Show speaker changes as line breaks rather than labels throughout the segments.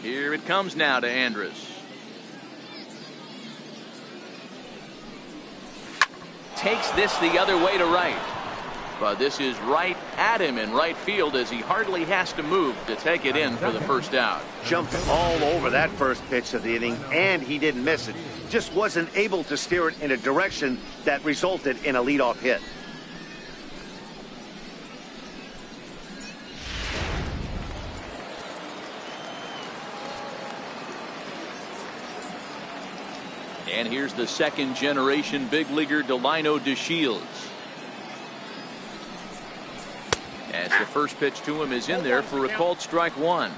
Here it comes now to Andrus. Takes this the other way to right. But this is right at him in right field as he hardly has to move to take it in for the first out.
Jumped all over that first pitch of the inning, and he didn't miss it. Just wasn't able to steer it in a direction that resulted in a leadoff hit.
And here's the second generation big leaguer Delino DeShields. As the first pitch to him is in there for a called strike one.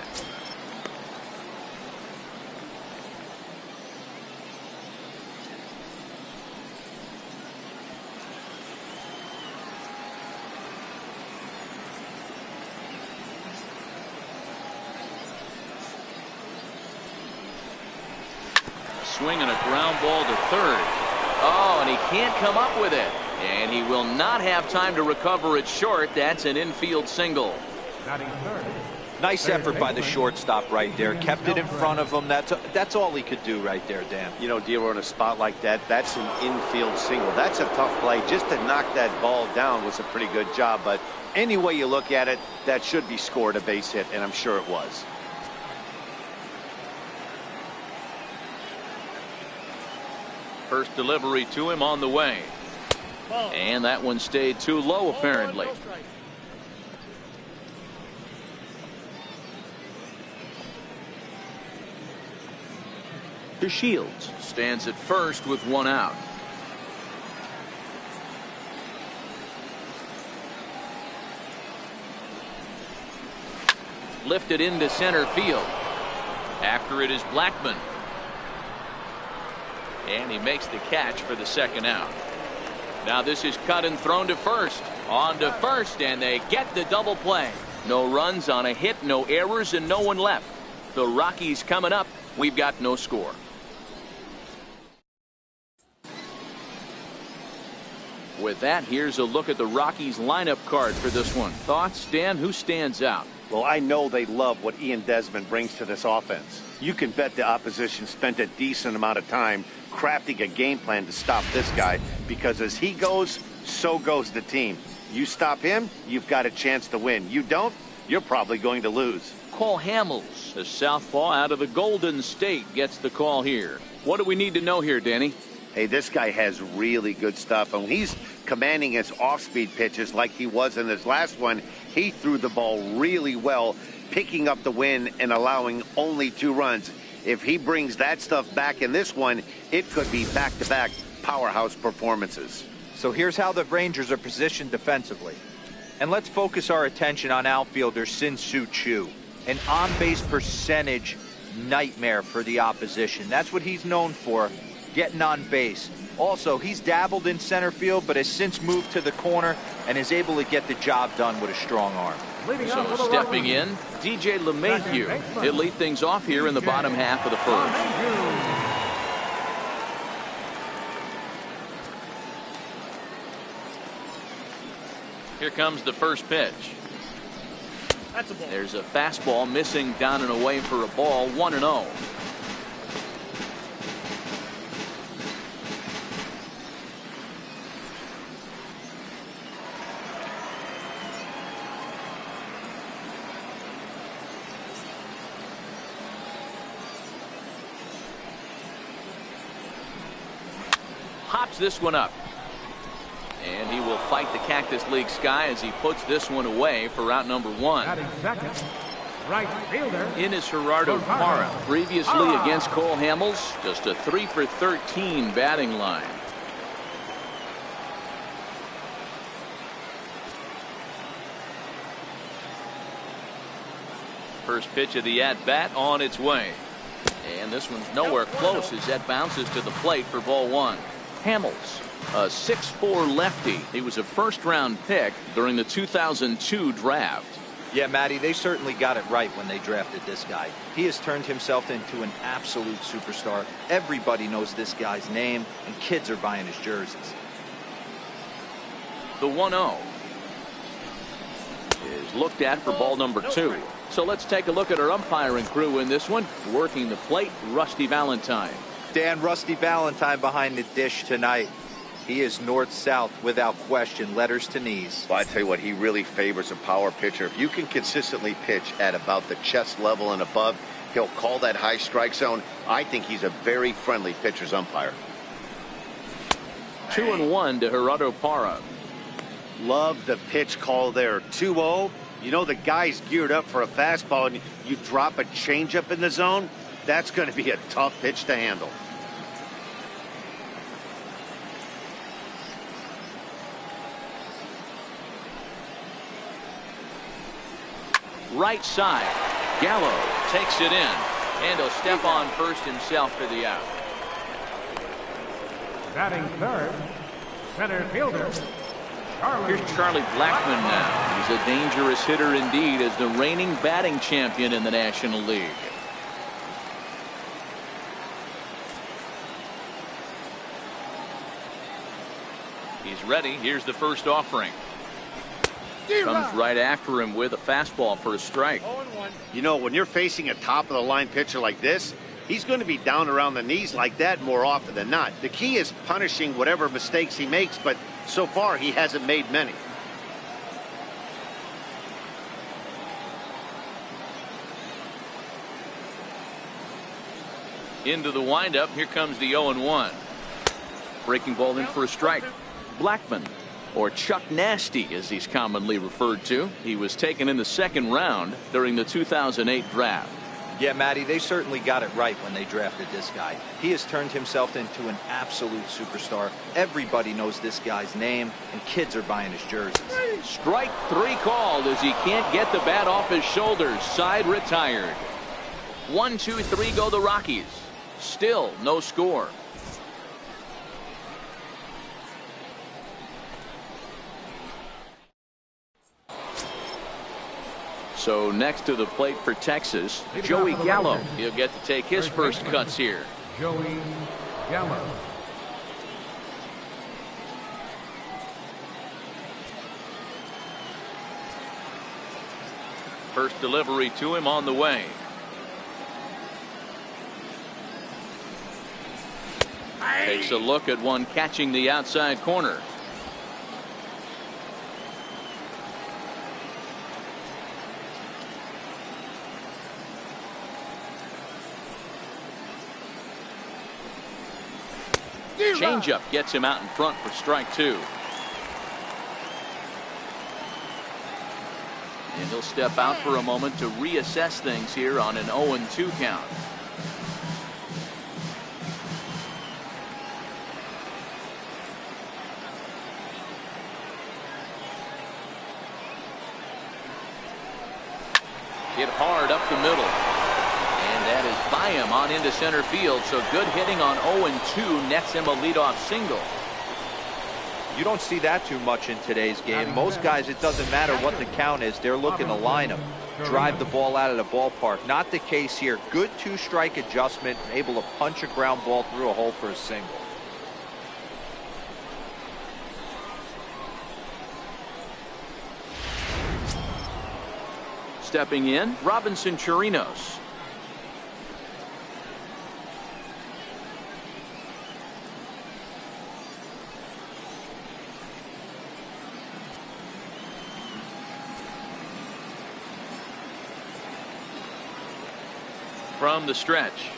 Swing and a ground ball to third. Oh, and he can't come up with it. And he will not have time to recover it short. That's an infield single.
Nice effort by the shortstop right there. Kept it in front of him. That's all he could do right there, Dan.
You know, Dealer, in a spot like that, that's an infield single. That's a tough play. Just to knock that ball down was a pretty good job. But any way you look at it, that should be scored a base hit, and I'm sure it was.
First delivery to him on the way. And that one stayed too low, apparently. DeShields stands at first with one out. Lifted into center field. After it is Blackmon. And he makes the catch for the second out. Now this is cut and thrown to first. On to first, and they get the double play. No runs on a hit, no errors, and no one left. The Rockies coming up. We've got no score. With that, here's a look at the Rockies lineup card for this one. Thoughts, Dan? Who stands out?
Well, I know they love what Ian Desmond brings to this offense. You can bet the opposition spent a decent amount of time crafting a game plan to stop this guy, because as he goes, so goes the team. You stop him, you've got a chance to win. You don't, you're probably going to lose.
Cole Hamels, a southpaw out of the Golden State, gets the call here. What do we need to know here, Danny?
Hey, this guy has really good stuff, and when he's commanding his off-speed pitches like he was in his last one, he threw the ball really well, picking up the win and allowing only 2 runs. If he brings that stuff back in this one, it could be back-to-back powerhouse performances.
So here's how the Rangers are positioned defensively. And let's focus our attention on outfielder Sin-Soo Choo, an on-base percentage nightmare for the opposition. That's what he's known for, getting on base. Also, he's dabbled in center field, but has since moved to the corner and is able to get the job done with a strong arm.
So stepping in, DJ LeMahieu. He'll lead things off here in the bottom half of the first. Here comes the first pitch. There's a fastball missing down and away for a ball, 1-0. Hops this one up. And he will fight the Cactus League sky as he puts this one away for out number 1.
Right fielder.
In is Gerardo Parra. Previously against Cole Hamels, just a 3-for-13 batting line. First pitch of the at-bat on its way. And this one's nowhere close as that bounces to the plate for ball 1. Hamels, a 6'4" lefty. He was a first-round pick during the 2002 draft.
Yeah, Matty, they certainly got it right when they drafted this guy. He has turned himself into an absolute superstar. Everybody knows this guy's name, and kids are buying his jerseys.
The 1-0 is looked at for ball number 2. So let's take a look at our umpiring crew in this one. Working the plate, Rusty Valentine.
Dan, Rusty Valentine behind the dish tonight. He is north-south without question, letters to knees.
Well, I tell you what, he really favors a power pitcher. If you can consistently pitch at about the chest level and above, he'll call that high strike zone. I think he's a very friendly pitcher's umpire.
2-1 to Gerardo Parra.
Love the pitch call there. 2-0. You know the guy's geared up for a fastball, and you drop a changeup in the zone. That's going to be a tough pitch to handle.
Right side. Gallo takes it in, and he'll step on first himself for the out.
Batting third, center fielder, Charlie.
Here's Charlie Blackmon now. He's a dangerous hitter indeed as the reigning batting champion in the National League. He's ready. Here's the first offering. Comes right after him with a fastball for a strike.
You know, when you're facing a top-of-the-line pitcher like this, he's going to be down around the knees like that more often than not. The key is punishing whatever mistakes he makes, but so far he hasn't made many.
Into the windup. Here comes the 0-1. Breaking ball in for a strike. Blackmon, or Chuck Nasty as he's commonly referred to. He was taken in the second round during the 2008 draft.
Yeah, Matty, they certainly got it right when they drafted this guy. He has turned himself into an absolute superstar. Everybody knows this guy's name, and kids are buying his jerseys.
Strike 3 called as he can't get the bat off his shoulders. Side retired. 1-2-3 go the Rockies. Still no score. So next to the plate for Texas, Joey Gallo. He'll get to take his first cuts here.
Joey Gallo.
First delivery to him on the way. Takes a look at one catching the outside corner. Changeup gets him out in front for strike 2. And he'll step out for a moment to reassess things here on an 0-2 count. Hit hard up the middle. And that is by him on into center field. So good hitting on 0-2 nets him a leadoff single.
You don't see that too much in today's game. Most guys, it doesn't matter what the count is. They're looking to line him, drive the ball out of the ballpark. Not the case here. Good 2-strike adjustment, able to punch a ground ball through a hole for a single.
Stepping in, Robinson Chirinos. From the stretch.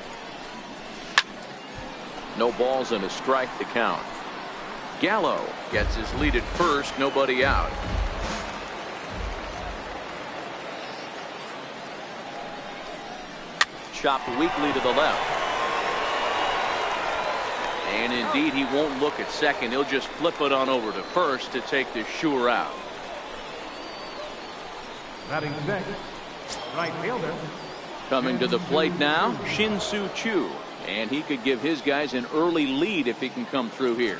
No balls and a strike to count. Gallo gets his lead at first, nobody out. Chopped weakly to the left. And indeed, he won't look at second. He'll just flip it on over to first to take the sure out.
Batting sixth, right fielder.
Coming to the plate now, Shin-Soo Choo. And he could give his guys an early lead if he can come through here.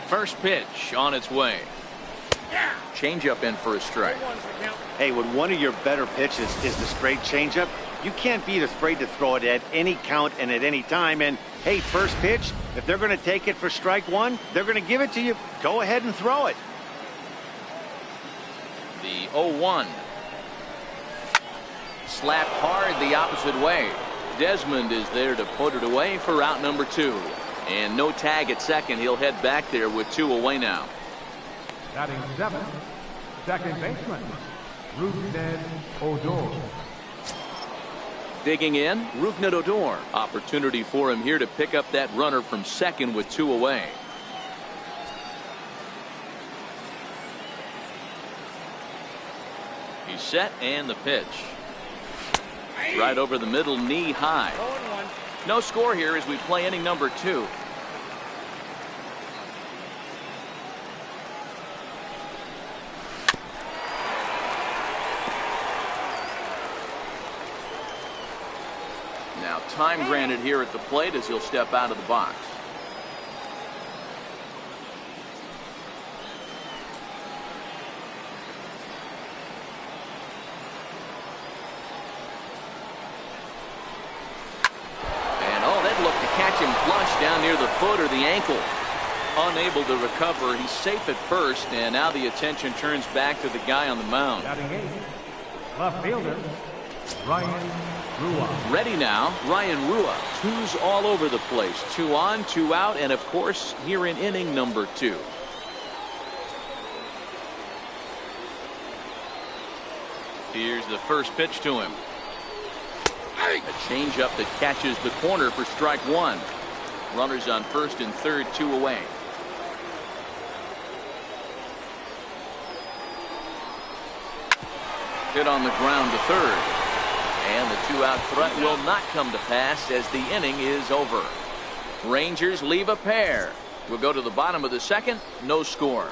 First pitch on its way. Changeup in for a strike.
Hey, when one of your better pitches is the straight changeup, you can't be afraid to throw it at any count and at any time. And hey, first pitch, If they're going to take it for strike one, they're going to give it to you. Go ahead and throw it.
The 0-1. Slapped hard the opposite way. Desmond is there to put it away for out number 2. And no tag at second. He'll head back there with 2 away now.
Batting 7th, second baseman, Rougned Odor.
Digging in, Rougned Odor. Opportunity for him here to pick up that runner from second with 2 away. He's set, and the pitch. Right over the middle, knee high. No score here as we play inning number 2. Now time granted here at the plate as he'll step out of the box. Down near the foot or the ankle. Unable to recover. He's safe at first, and now the attention turns back to the guy on the mound.
Batting 8th, left fielder, Ryan Rua.
Ready now, Ryan Rua. 2s all over the place. 2 on, 2 out, and of course here in inning number 2. Here's the first pitch to him. A changeup that catches the corner for strike 1. Runners on first and third, 2 away. Hit on the ground to third. And the 2-out threat will not come to pass as the inning is over. Rangers leave a pair. We'll go to the bottom of the second. No score.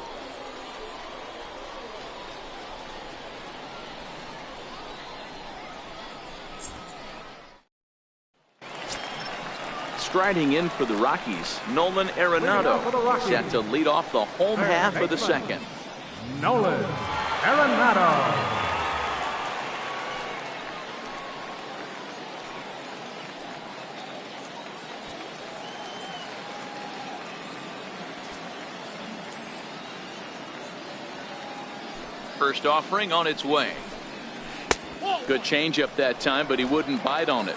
Striding in for the Rockies, Nolan Arenado, set to lead off the home half of the second.
Nolan Arenado.
First offering on its way. Good changeup that time, but he wouldn't bite on it.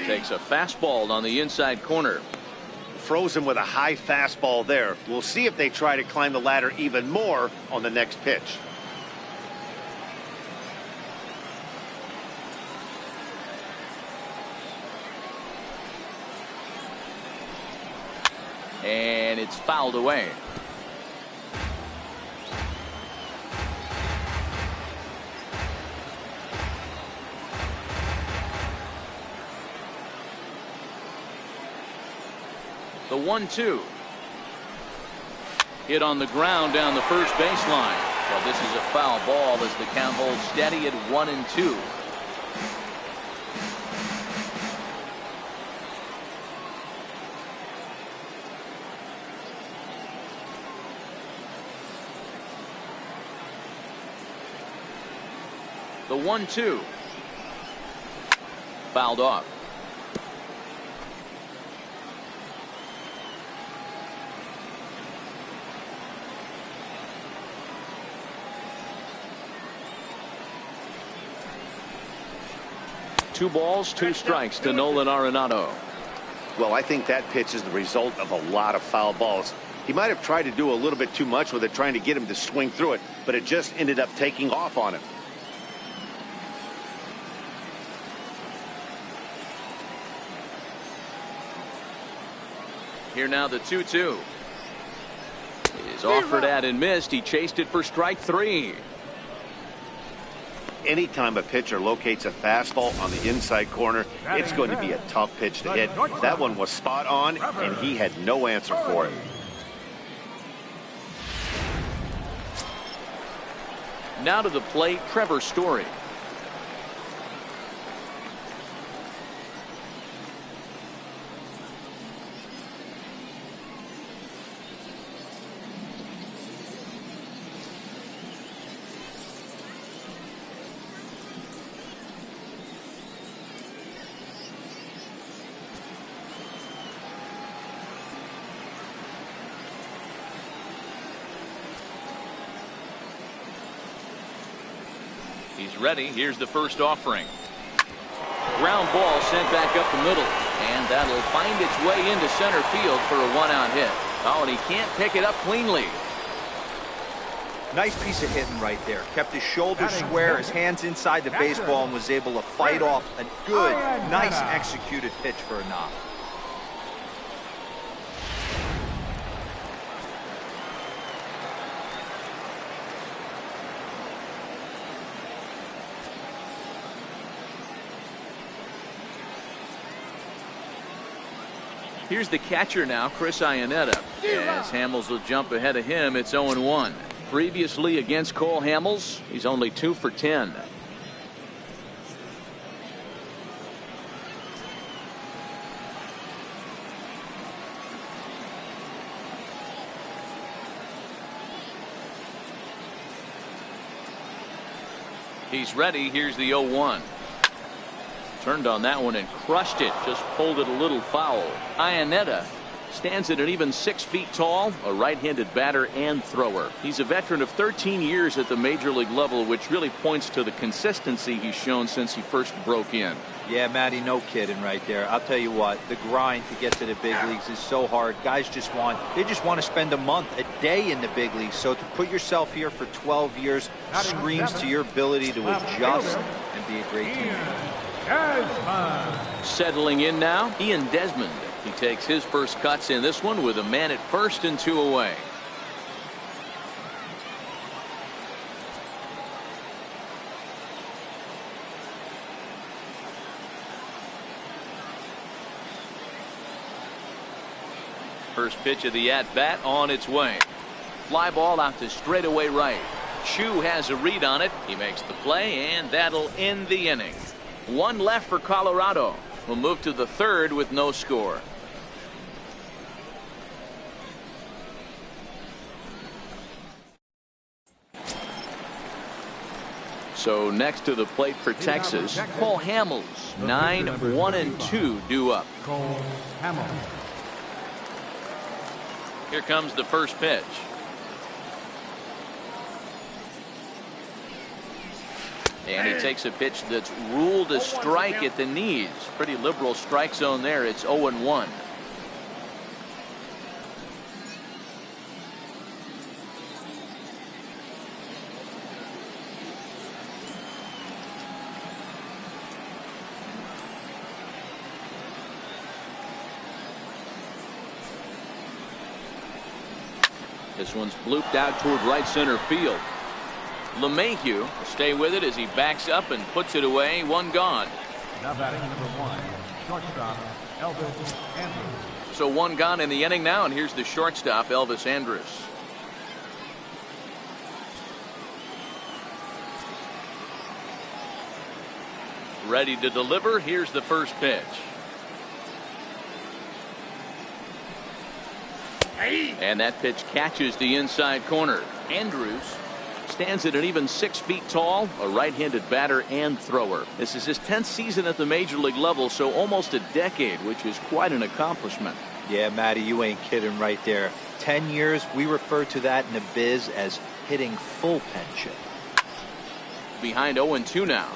Takes a fastball on the inside corner.
Frozen with a high fastball there. We'll see if they try to climb the ladder even more on the next pitch.
And it's fouled away. The 1-2. Hit on the ground down the first baseline. Well, this is a foul ball as the count holds steady at 1-2. The 1-2. Fouled off. Two balls, 2 strikes to Nolan Arenado.
Well, I think that pitch is the result of a lot of foul balls. He might have tried to do a little bit too much with it, trying to get him to swing through it, but it just ended up taking off on him.
Here now the 2-2. Is offered at and missed. He chased it for strike 3.
Anytime a pitcher locates a fastball on the inside corner, it's going to be a tough pitch to hit. That one was spot on, and he had no answer for it.
Now to the plate, Trevor Story. He's ready. Here's the first offering. Ground ball sent back up the middle, and that'll find its way into center field for a one-out hit. Oh, and he can't pick it up cleanly.
Nice piece of hitting right there. Kept his shoulders square, his hands inside the baseball, and was able to fight off a good, nice executed pitch for a knock.
Here's the catcher now, Chris Iannetta. As Hamels will jump ahead of him, it's 0-1. Previously against Cole Hamels, he's only 2 for 10. He's ready. Here's the 0-1. Turned on that one and crushed it. Just pulled it a little foul. Iannetta stands at an even 6 feet tall, a right-handed batter and thrower. He's a veteran of 13 years at the major league level, which really points to the consistency he's shown since he first broke in.
Yeah, Matty, no kidding right there. I'll tell you what, the grind to get to the big leagues is so hard. Guys just want to spend a month, a day in the big leagues. So to put yourself here for 12 years screams to your ability to adjust and be a great teammate.
Settling in now, Ian Desmond. He takes his first cuts in this one with a man at first and 2 away. First pitch of the at-bat on its way. Fly ball out to straightaway right. Chu has a read on it. He makes the play, and that'll end the inning. 1 left for Colorado. We'll move to the third with no score. So next to the plate for Texas, Cole Hamels, 9-1-2 due up.
Cole Hamels.
Here comes the first pitch. And he takes a pitch that's ruled a strike at the knees. Pretty liberal strike zone there. It's 0-1. This one's blooped out toward right center field. LeMahieu will stay with it as he backs up and puts it away. 1 gone.
Now batting number 1, shortstop Elvis Andrus.
So 1 gone in the inning now, and here's the shortstop Elvis Andrus. Ready to deliver. Here's the first pitch. And that pitch catches the inside corner. Andrus stands at an even 6 feet tall, a right-handed batter and thrower. This is his 10th season at the major league level, so almost a decade, which is quite an accomplishment.
Yeah, Matty, you ain't kidding right there. 10 years, we refer to that in the biz as hitting full pension.
Behind 0-2 now.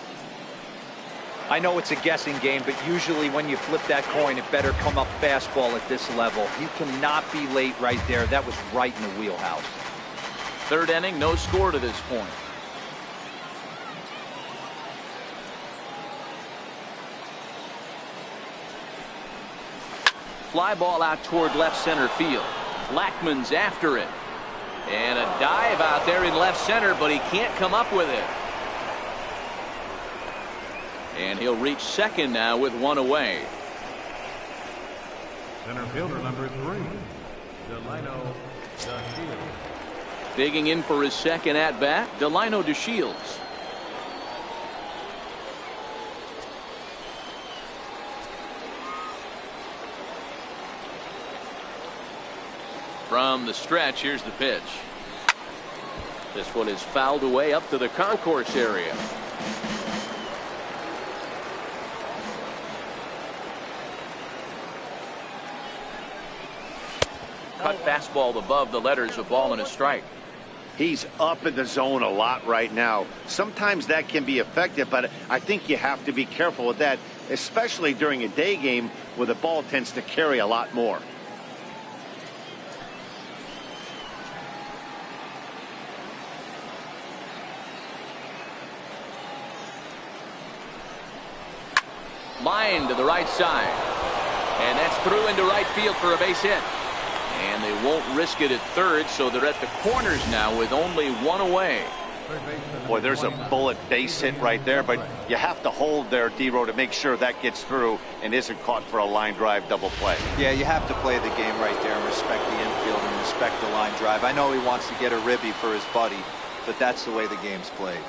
I know it's a guessing game, but usually when you flip that coin, it better come up fastball at this level. You cannot be late right there. That was right in the wheelhouse.
Third inning, no score to this point. Fly ball out toward left center field. Blackmon's after it. And a dive out there in left center, but he can't come up with it. And he'll reach second now with 1 away.
Center fielder number 3, Delino DeShields.
Digging in for his second at-bat, Delino DeShields. From the stretch, here's the pitch. This one is fouled away up to the concourse area. Cut fastball above the letters, a ball and a strike.
He's up in the zone a lot right now. Sometimes that can be effective, but I think you have to be careful with that, especially during a day game where the ball tends to carry a lot more.
Line to the right side. And that's through into right field for a base hit. And they won't risk it at third, so they're at the corners now with only one away.
Boy, there's a bullet base hit right there, but you have to hold there, D-Row, to make sure that gets through and isn't caught for a line drive double play.
Yeah, you have to play the game right there and respect the infield and respect the line drive. I know he wants to get a ribby for his buddy, but that's the way the game's played.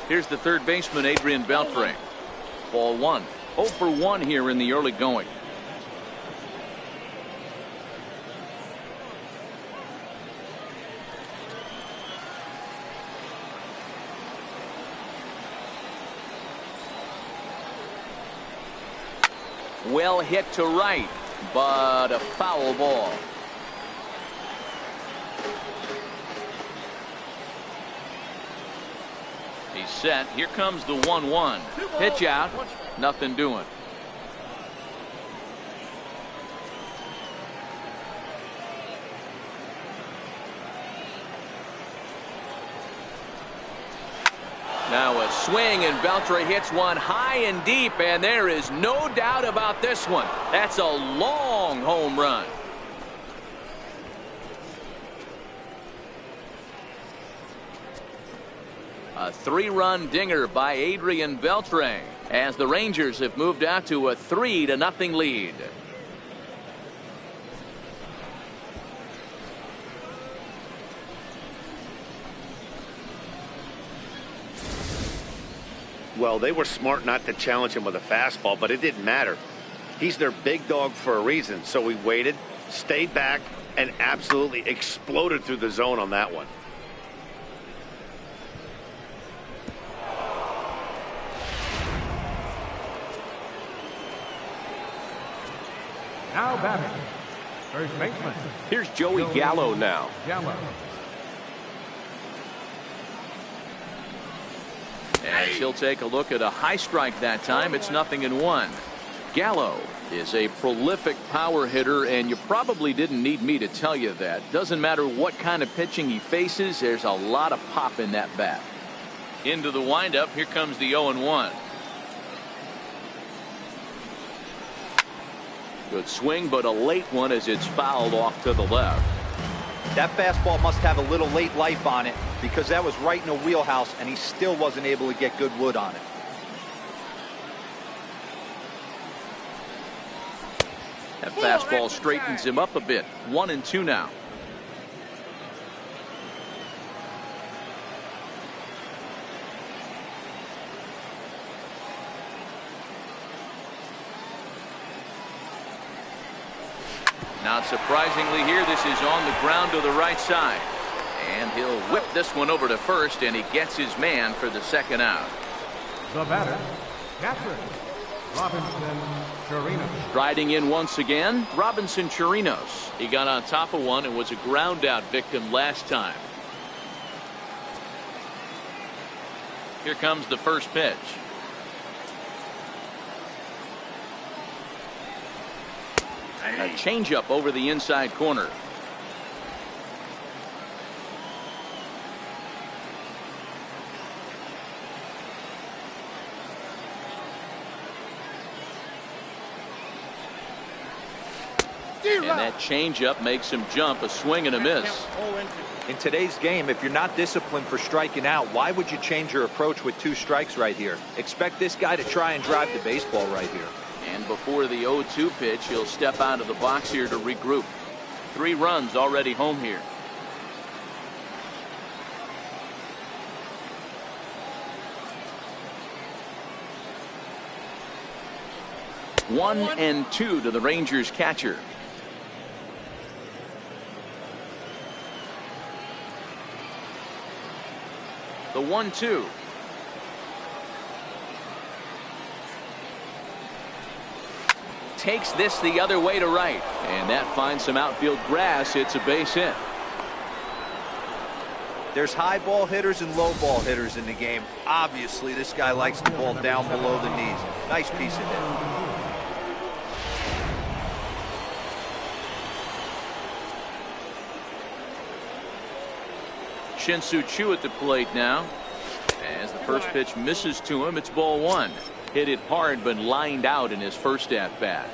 Here's the third baseman, Adrian Beltre. Ball one. 0 for 1 here in the early going. Well hit to right, but a foul ball. He's set. Here comes the 1-1. Pitch out. Nothing doing. Now a swing, and Beltre hits one high and deep, and there is no doubt about this one. That's a long home run. A 3-run dinger by Adrian Beltre as the Rangers have moved out to a 3-0 lead.
Well, they were smart not to challenge him with a fastball, but it didn't matter. He's their big dog for a reason, so he waited, stayed back, and absolutely exploded through the zone on that one.
Now batting, first baseman.
Here's Joey Gallo now.
Gallo.
As he'll take a look at a high strike that time. It's 0-1. Gallo is a prolific power hitter, and you probably didn't need me to tell you that. Doesn't matter what kind of pitching he faces, there's a lot of pop in that bat. Into the windup. Here comes the 0-1. Good swing, but a late one as it's fouled off to the left.
That fastball must have a little late life on it, because that was right in a wheelhouse and he still wasn't able to get good wood on it.
That fastball straightens him up a bit. 1-2 now. Not surprisingly here, this is on the ground to the right side. And he'll whip this one over to first, and he gets his man for the second out.
The batter, catcher, Robinson Chirinos.
Striding in once again, Robinson Chirinos. He got on top of one and was a ground out victim last time. Here comes the first pitch. A changeup over the inside corner. And that changeup makes him jump. A swing and a miss.
In today's game, if you're not disciplined for striking out, why would you change your approach with 2 strikes right here? Expect this guy to try and drive the baseball right here.
And before the 0-2 pitch, he'll step out of the box here to regroup. 3 runs already home here. One and 2 to the Rangers catcher. The 1-2. Takes this the other way to right, and that finds some outfield grass. It's a base hit.
There's high ball hitters and low ball hitters in the game. Obviously, this guy likes the ball down below the knees. Nice piece of hit.
Shin-Soo Choo at the plate now. As the first pitch misses to him, it's ball one. Hit it hard, but lined out in his first at bat.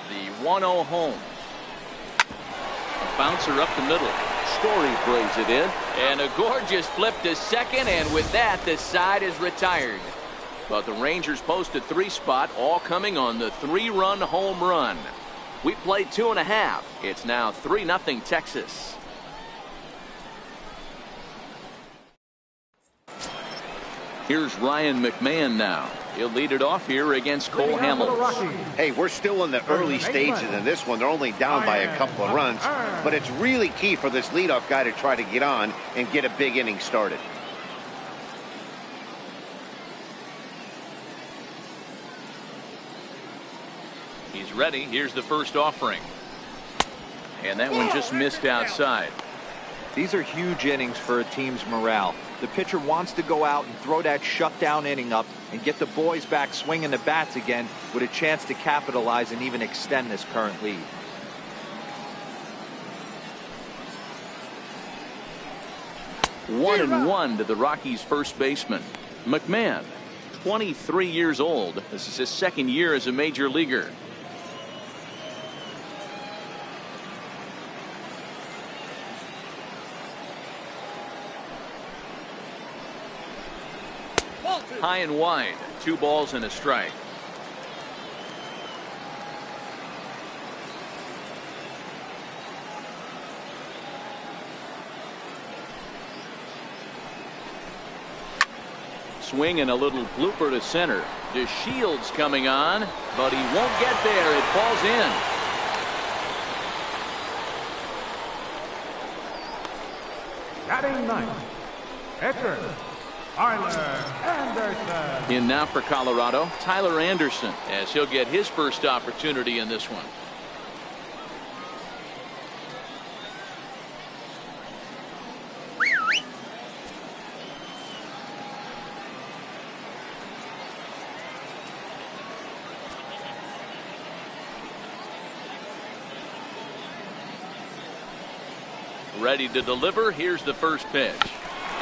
The 1-0 home. A bouncer up the middle. Story plays it in, and a gorgeous flip to second, and with that, the side is retired. But the Rangers post a 3 spot, all coming on the 3-run home run. We played 2.5. It's now 3-0 Texas. Here's Ryan McMahon now. He'll lead it off here against Cole Hamels.
Hey, we're still in the early stages in this one. They're only down by a couple of runs, but it's really key for this leadoff guy to try to get on and get a big inning started.
He's ready. Here's the first offering. And that one just missed outside.
These are huge innings for a team's morale. The pitcher wants to go out and throw that shutdown inning up and get the boys back swinging the bats again with a chance to capitalize and even extend this current lead.
One and one to the Rockies' first baseman. McMahon, 23 years old. This is his second year as a major leaguer. High and wide, 2 balls and a strike. Swing and a little blooper to center. DeShields coming on, but he won't get there. It falls in.
Batting ninth, pitcher Tyler Anderson.
In now for Colorado, Tyler Anderson, as he'll get his first opportunity in this one. Ready to deliver. Here's the first pitch.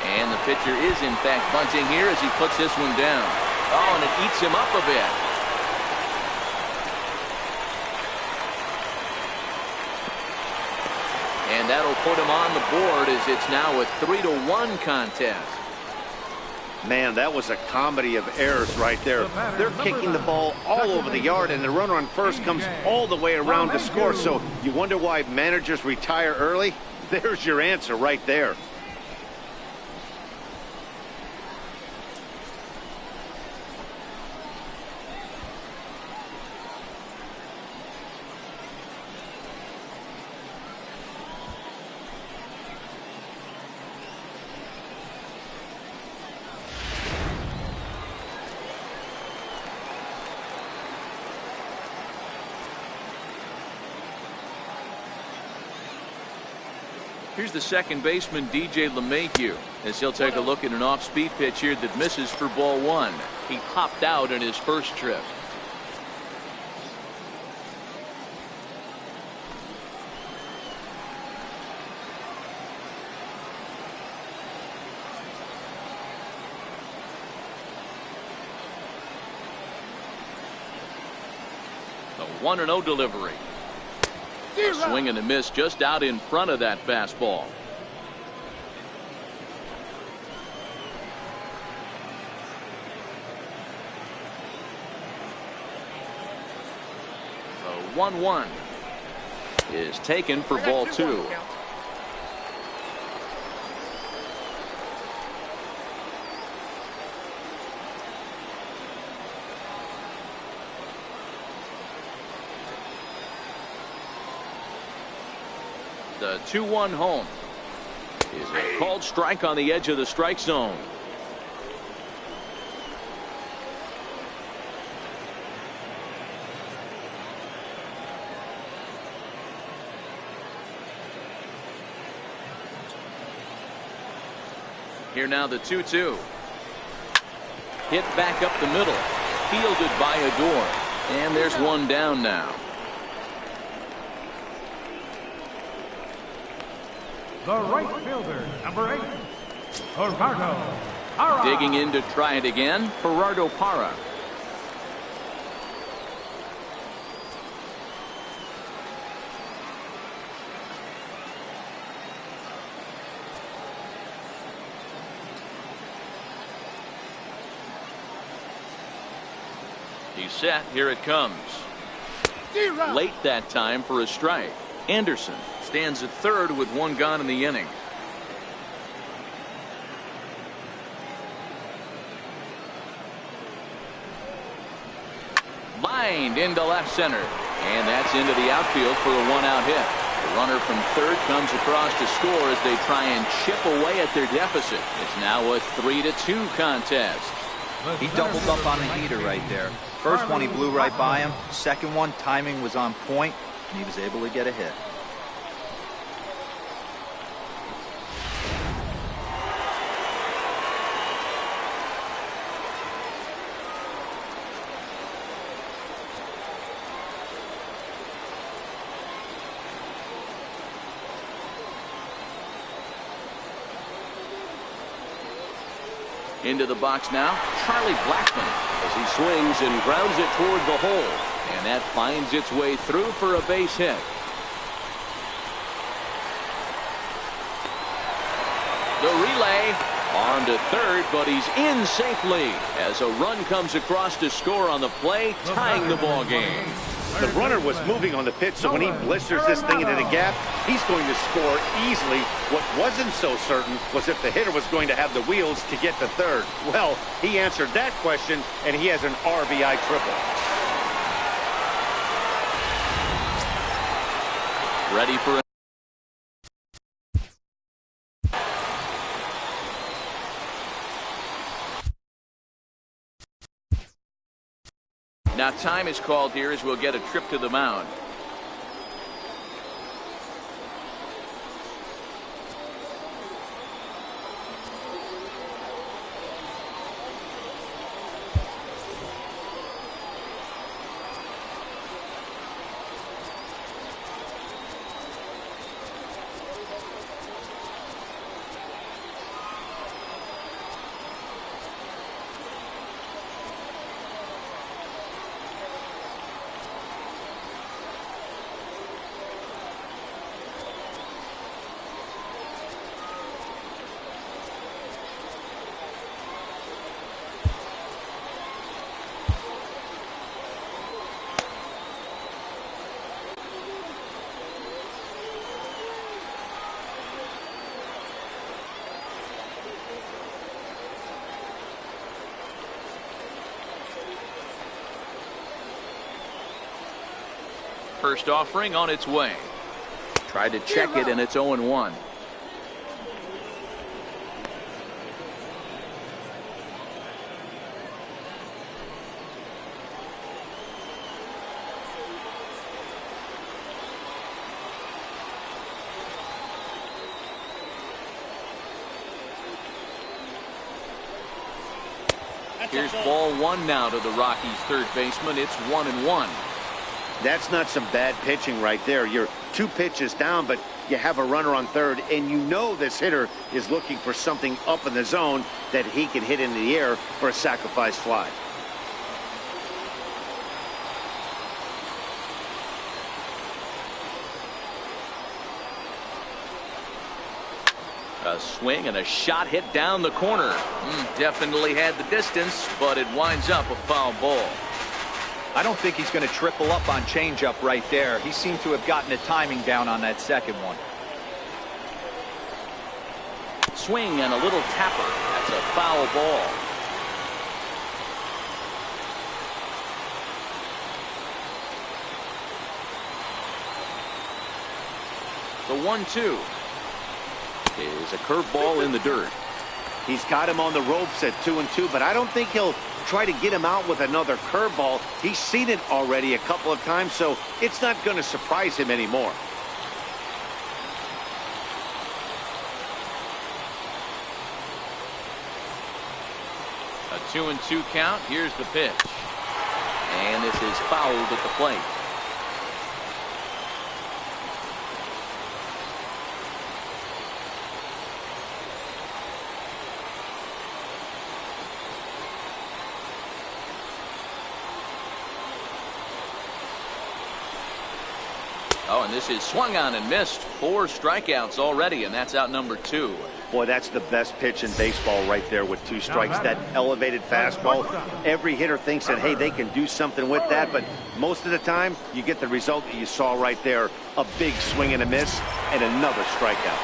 And the pitcher is in fact bunting here as he puts this one down. Oh, and it eats him up a bit. And that'll put him on the board as it's now a 3-1 contest.
Man, that was a comedy of errors right there. They're kicking the ball all over the yard, and the runner on first comes all the way around to score. So you wonder why managers retire early? There's your answer right there.
Here's the second baseman, DJ LeMahieu, as he'll take a look at an off-speed pitch here that misses for ball one. He popped out in his first trip. The 1-0 delivery. A swing and a miss just out in front of that fastball. The 1-1 is taken for ball two. The 2-1 home is a called strike on the edge of the strike zone. Here now the 2-2. Hit back up the middle. Fielded by Adore. And there's one down now.
The right fielder, number 8, Gerardo Parra.
Digging in to try it again, Gerardo Parra. He's set. Here it comes. Late that time for a strike. Anderson stands at third with one gone in the inning. Lined into left center. And that's into the outfield for a one-out hit. The runner from third comes across to score as they try and chip away at their deficit. It's now a 3-2 contest.
He doubled up on the heater right there. First one he blew right by him. Second one, timing was on point, and he was able to get a hit.
Into the box now, Charlie Blackmon, as he swings and grounds it toward the hole. And that finds its way through for a base hit. The relay on to third, but he's in safely as a run comes across to score on the play, tying the ball game.
The runner was moving on the pitch, so when he blisters this thing into the gap, he's going to score easily. What wasn't so certain was if the hitter was going to have the wheels to get to third. Well, he answered that question, and he has an RBI triple.
Ready for a Now time is called here as we'll get a trip to the mound. First offering on its way. Tried to check it, and it's 0-1. Here's ball one now to the Rockies' third baseman. It's 1-1.
That's not some bad pitching right there. You're 2 pitches down, but you have a runner on third, and you know this hitter is looking for something up in the zone that he can hit into the air for a sacrifice fly.
A swing and a shot hit down the corner. Definitely had the distance, but it winds up a foul ball.
I don't think he's going to triple up on changeup right there. He seemed to have gotten the timing down on that second one.
Swing and a little tapper. That's a foul ball. The 1-2 is a curveball in the dirt.
He's got him on the ropes at 2-2, but I don't think he'll try to get him out with another curveball. He's seen it already a couple of times, so it's not going to surprise him anymore.
2-2 count. Here's the pitch. And this is fouled at the plate. Oh, and this is swung on and missed. 4 strikeouts already, and that's out number 2.
Boy, that's the best pitch in baseball right there with 2 strikes. That elevated fastball. Every hitter thinks that, hey, they can do something with that, but most of the time you get the result that you saw right there. A big swing and a miss and another strikeout.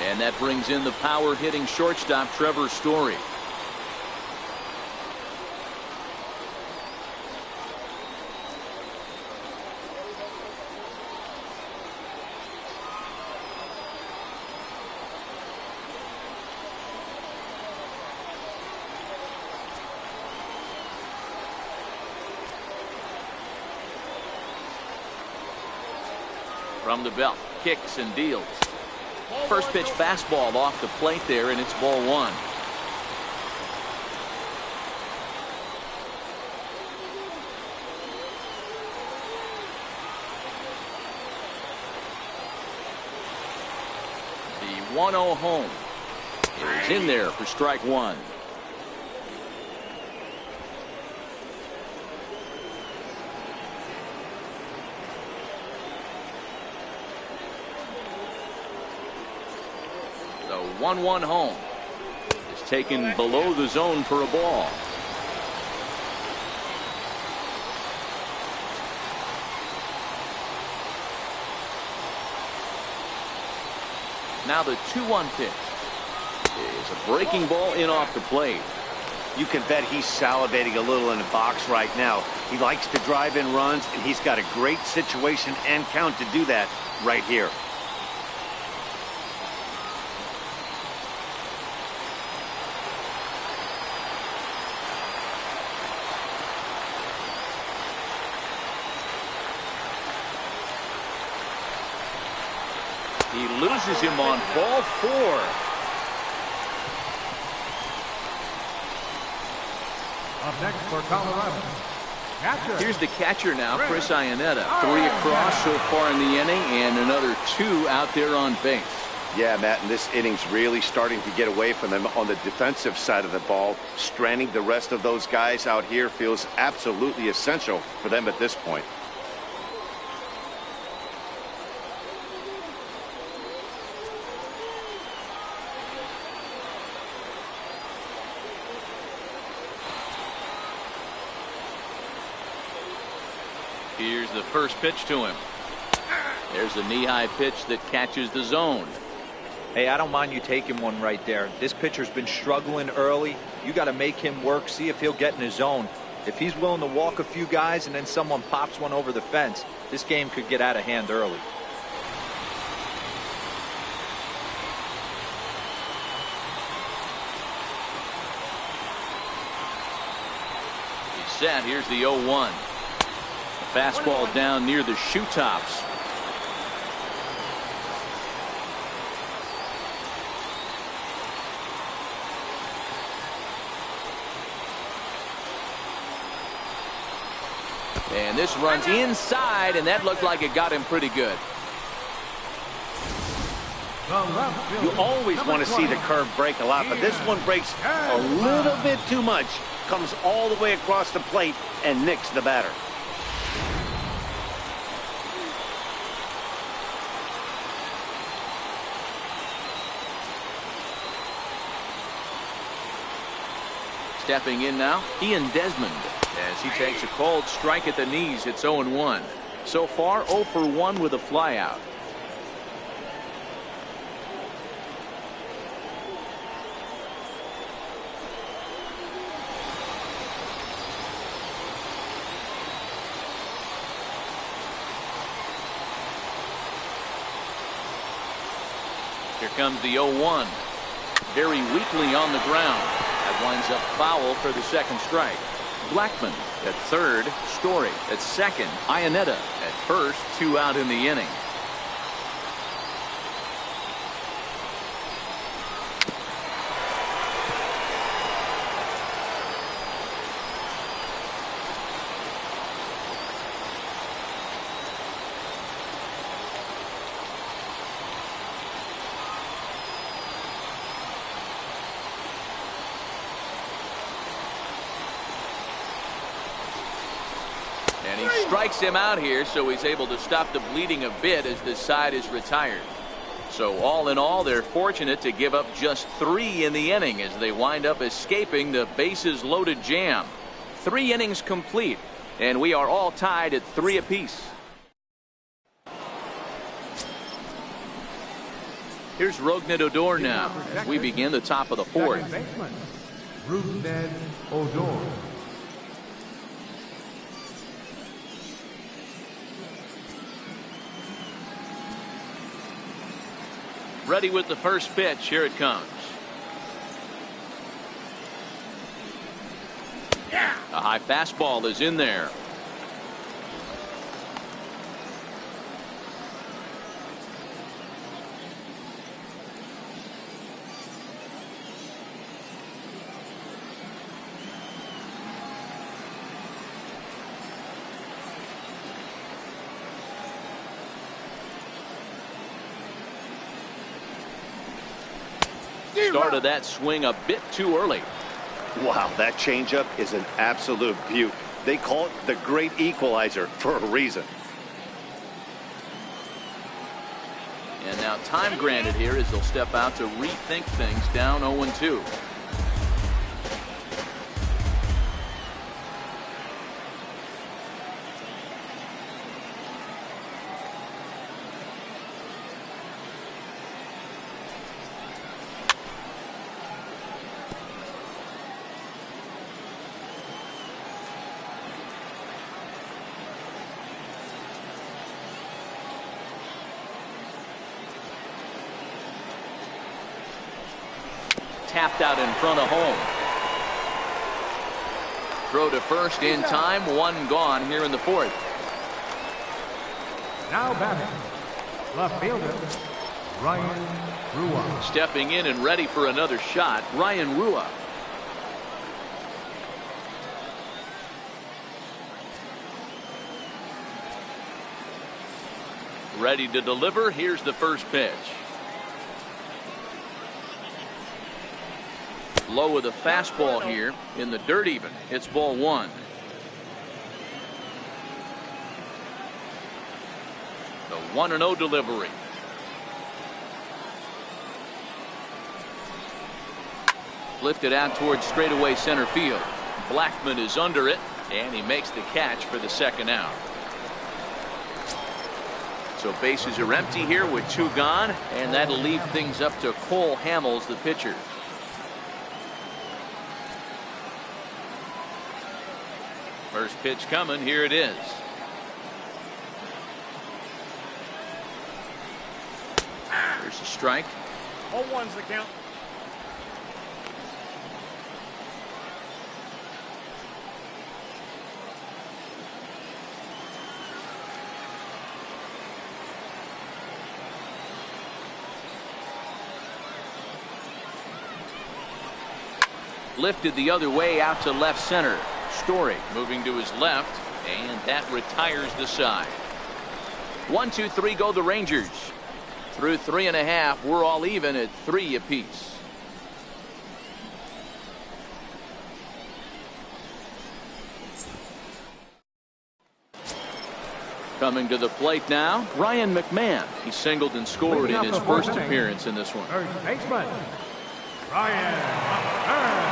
And that brings in the power hitting shortstop Trevor Story. From the belt, kicks and deals. First pitch fastball off the plate there, and it's ball 1. The 1-0 home is in there for strike 1. The 1-1 home is taken below the zone for a ball. Now the 2-1 pitch is a breaking ball in off the plate.
You can bet he's salivating a little in the box right now. He likes to drive in runs, and he's got a great situation and count to do that right here.
He loses him on ball 4.
Up next for Colorado, catcher.
Here's the catcher now, Chris Iannetta. 3 across so far in the inning, and another 2 out there on base.
Yeah, Matt, and this inning's really starting to get away from them on the defensive side of the ball. Stranding the rest of those guys out here feels absolutely essential for them at this point.
Here's the first pitch to him. There's a knee-high pitch that catches the zone.
Hey, I don't mind you taking one right there. This pitcher's been struggling early. You got to make him work, see if he'll get in his zone. If he's willing to walk a few guys and then someone pops one over the fence, this game could get out of hand early.
He's set. Here's the 0-1. Fastball down near the shoe tops. And this runs inside, and that looked like it got him pretty good.
You always want to see the curve break a lot, but this one breaks a little bit too much. Comes all the way across the plate and nicks the batter.
Stepping in now, Ian Desmond, as he takes a cold strike at the knees. It's 0-1. So far, 0 for 1 with a flyout. Here comes the 0-1. Very weakly on the ground. That winds up foul for the second strike. Blackman at third, Story at second, Iannetta at first, 2 out in the inning. strikes him out here, so he's able to stop the bleeding a bit as the side is retired. So all in all, they're fortunate to give up just 3 in the inning as they wind up escaping the bases loaded jam. 3 innings complete, and we are all tied at 3 apiece. Here's Rougned Odor now as we begin the top of the 4th.
Rougned Odor.
Ready with the first pitch. Here it comes. A high fastball is in there. Started that swing a bit too early.
Wow, that changeup is an absolute beaut. They call it the great equalizer for a reason.
And now time granted here as they'll step out to rethink things down 0-2. Tapped out in front of home. Throw to first in time. 1 gone here in the 4th.
Now batting, left fielder, Ryan Rua.
Stepping in and ready for another shot, Ryan Rua. Ready to deliver. Here's the first pitch. Low with a fastball here in the dirt even. It's ball 1. The 1-0 delivery. Lifted out towards straightaway center field. Blackman is under it, and he makes the catch for the 2nd out. So bases are empty here with 2 gone, and that'll leave things up to Cole Hamels, the pitcher. First pitch coming. Here it is. There's a strike.
0-1's the count.
Lifted the other way out to left center. Story moving to his left, and that retires the side. 1-2-3 go the Rangers. Through 3.5, we're all even at 3 apiece. Coming to the plate now, Ryan McMahon. He singled and scored in his first appearance in this one.
First baseman, Ryan McMahon.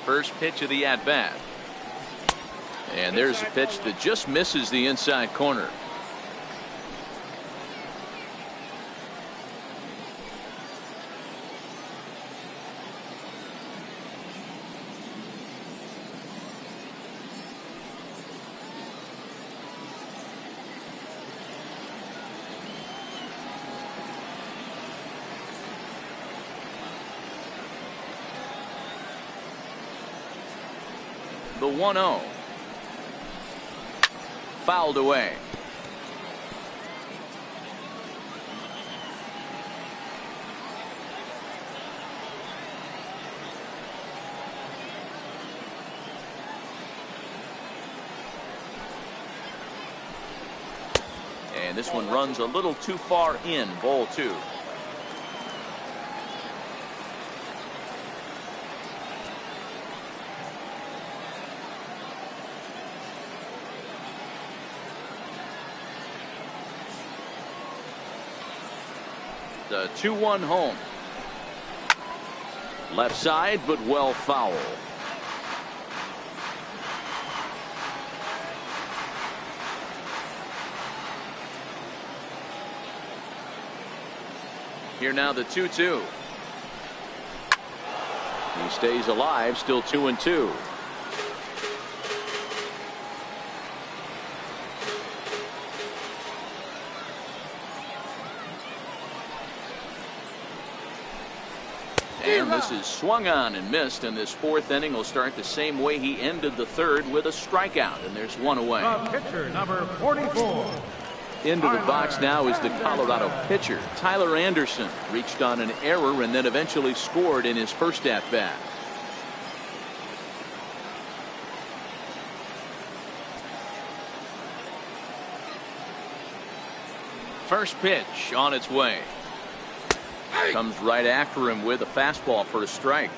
First pitch of the at-bat. And there's a pitch that just misses the inside corner. The 1-0. Fouled away. And this one runs a little too far in. Ball 2. The 2-1 home. Left side, but well foul. Here now the 2-2. He stays alive, still 2-2. And this is swung on and missed, and this fourth inning will start the same way he ended the third, with a strikeout, and there's one away.
Pitcher number 44.
Into the box now is the Colorado pitcher. Tyler Anderson reached on an error and then eventually scored in his first at bat. First pitch on its way. Comes right after him with a fastball for a strike.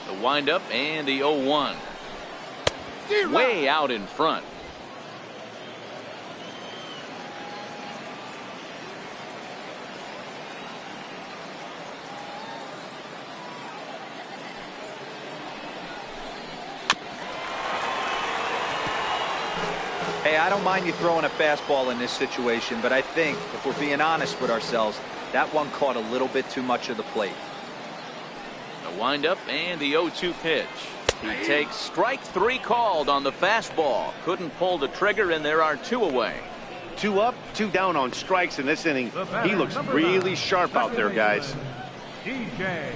The windup and the 0-1. Way out in front.
Hey, I don't mind you throwing a fastball in this situation, but I think, if we're being honest with ourselves, that one caught a little bit too much of the plate.
The windup and the 0-2 pitch. He takes strike 3 called on the fastball. Couldn't pull the trigger, and there are 2 away.
2 up, 2 down on strikes in this inning. He looks really sharp out there, guys.
DJ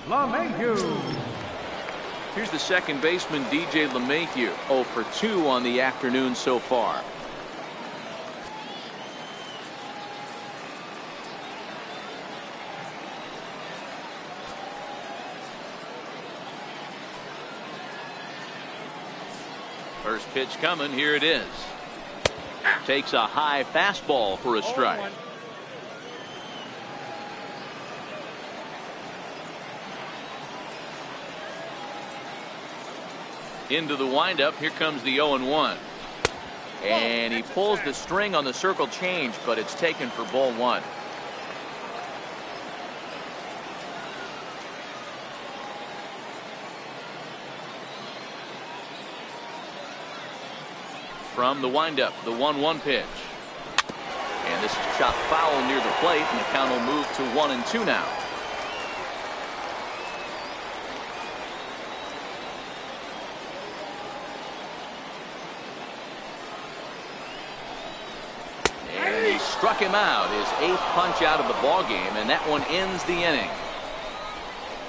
LeMahieu.
Here's the second baseman, DJ LeMahieu, 0 for 2 on the afternoon so far. First pitch coming. Here it is. Takes a high fastball for a strike. Into the windup. Here comes the 0-1. And he pulls the string on the circle change, but it's taken for ball 1. From the windup, the 1-1 pitch. And this is chopped foul near the plate, and the count will move to 1-2 now. Struck him out, his 8th punch out of the ball game, and that one ends the inning.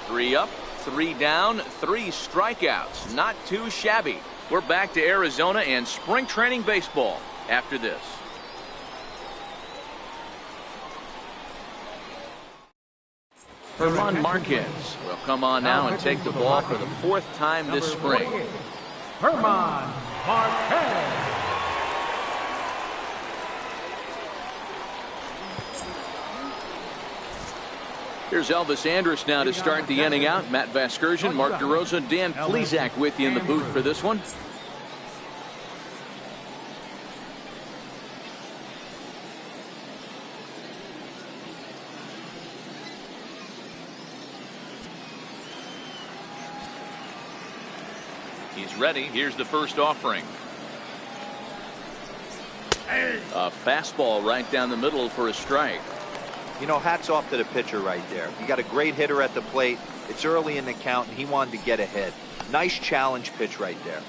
3 up, 3 down, 3 strikeouts. Not too shabby. We're back to Arizona and spring training baseball after this. German Marquez will come on now and take the ball for the 4th time this spring.
German Marquez.
Here's Elvis Andrus now to start the inning out. Matt Vasgersian, Mark DeRosa, Dan Plesac with you in the booth for this one. He's ready. Here's the first offering. A fastball right down the middle for a strike.
You know, hats off to the pitcher right there. You got a great hitter at the plate. It's early in the count, and he wanted to get ahead. Nice challenge pitch right there.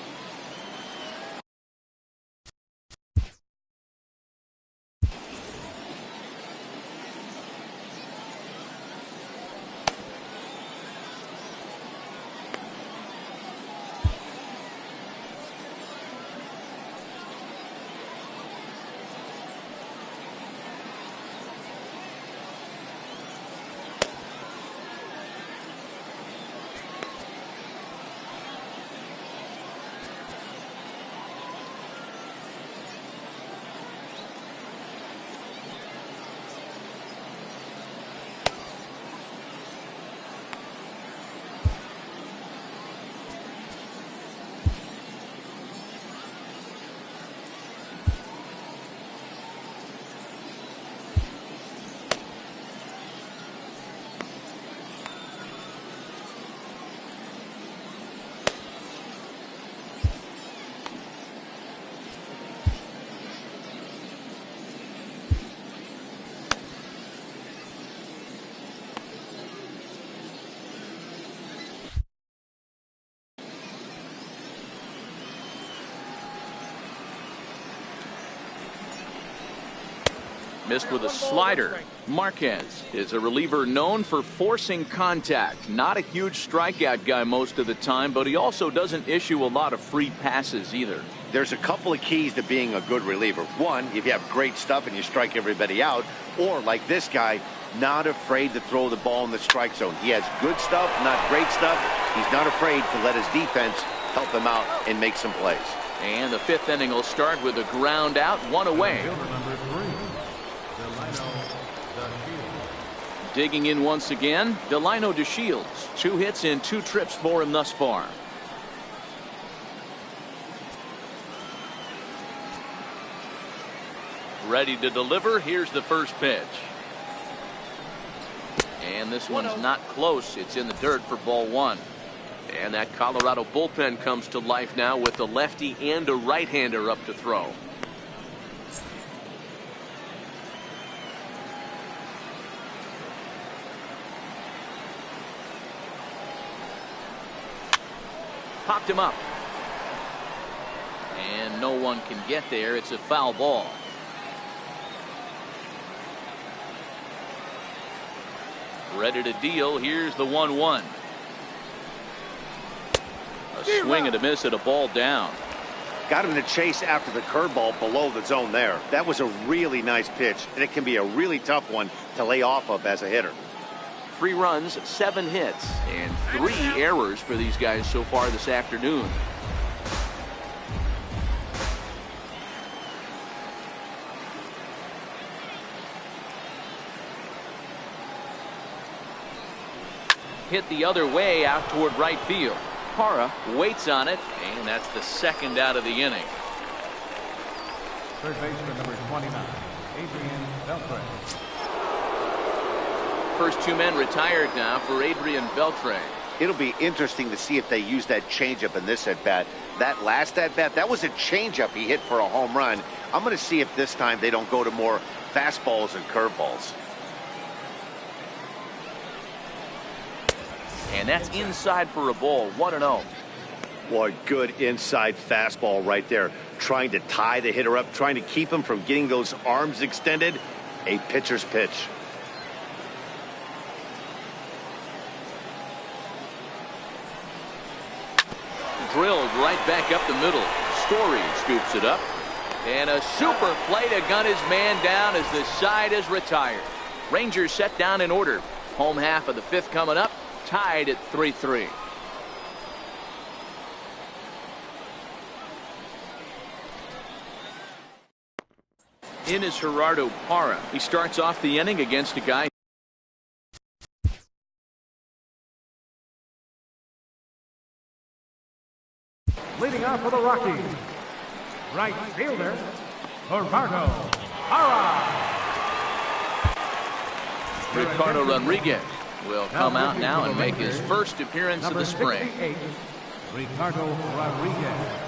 Missed with a slider. Marquez is a reliever known for forcing contact. Not a huge strikeout guy most of the time, but he also doesn't issue a lot of free passes either.
There's a couple of keys to being a good reliever. One, if you have great stuff and you strike everybody out, or like this guy, not afraid to throw the ball in the strike zone. He has good stuff, not great stuff. He's not afraid to let his defense help him out and make some plays.
And the fifth inning will start with a ground out, one away.
Fielder number 3, Delino DeShields.
Digging in once again, Delino DeShields. 2 hits in 2 trips for him thus far. Ready to deliver. Here's the first pitch. And this one's not close. It's in the dirt for ball 1. And that Colorado bullpen comes to life now with a lefty and a right-hander up to throw. Popped him up. And no one can get there. It's a foul ball. Ready to deal. Here's the 1-1. A swing and a miss at a ball down.
Got him to chase after the curveball below the zone there. That was a really nice pitch, and it can be a really tough one to lay off of as a hitter.
3 runs, 7 hits, and 3 errors for these guys so far this afternoon. Hit the other way out toward right field. Parra waits on it, and that's the second out of the inning.
Third baseman number 29, Adrian Beltre.
First 2 men retired now for Adrian Beltre.
It'll be interesting to see if they use that changeup in this at-bat. That last at-bat, that was a changeup he hit for a home run. I'm going to see if this time they don't go to more fastballs and curveballs.
And that's inside for a ball. 1-0.
Boy, good inside fastball right there. Trying to tie the hitter up, trying to keep him from getting those arms extended. A pitcher's pitch.
Drilled right back up the middle. Story scoops it up. And a super play to gun his man down as the side is retired. Rangers set down in order. Home half of the 5th coming up. Tied at 3-3. In is Gerardo Parra. He starts off the inning against a guy.
Leading off for the Rockies, right fielder, Gerardo Parra.
Ricardo Rodriguez will come out now and make his first appearance of the spring.
Number 68, Ricardo Rodriguez.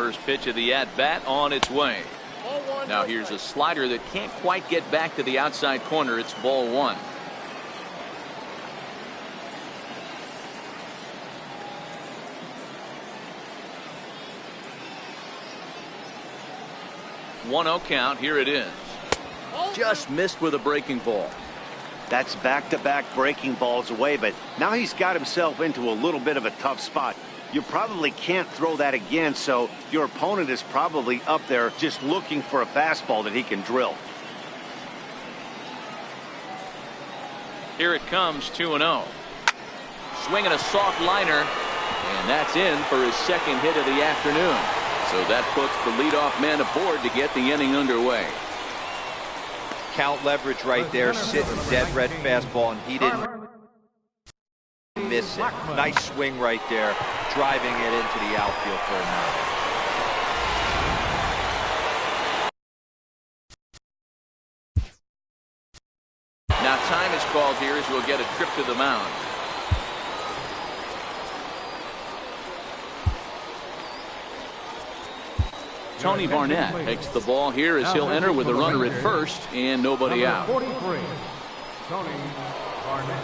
First pitch of the at-bat on its way.
Ball one.
Now here's a slider that can't quite get back to the outside corner. It's ball one. One 0 count. Here it is. Just missed with a breaking ball.
That's back-to-back breaking balls away, but now he's got himself into a little bit of a tough spot. You probably can't throw that again, so your opponent is probably up there just looking for a fastball that he can drill.
Here it comes, 2-0. Swinging a soft liner, and that's in for his second hit of the afternoon. So that puts the leadoff man aboard to get the inning underway.
Count leverage right there, sitting dead red fastball, and he didn't miss it. Nice swing right there, driving it into the outfield for a knock.
Now time is called here as we'll get a trip to the mound. Tony Barnett takes the ball here as he'll enter with a runner at first and nobody out.
43, Tony Barnett.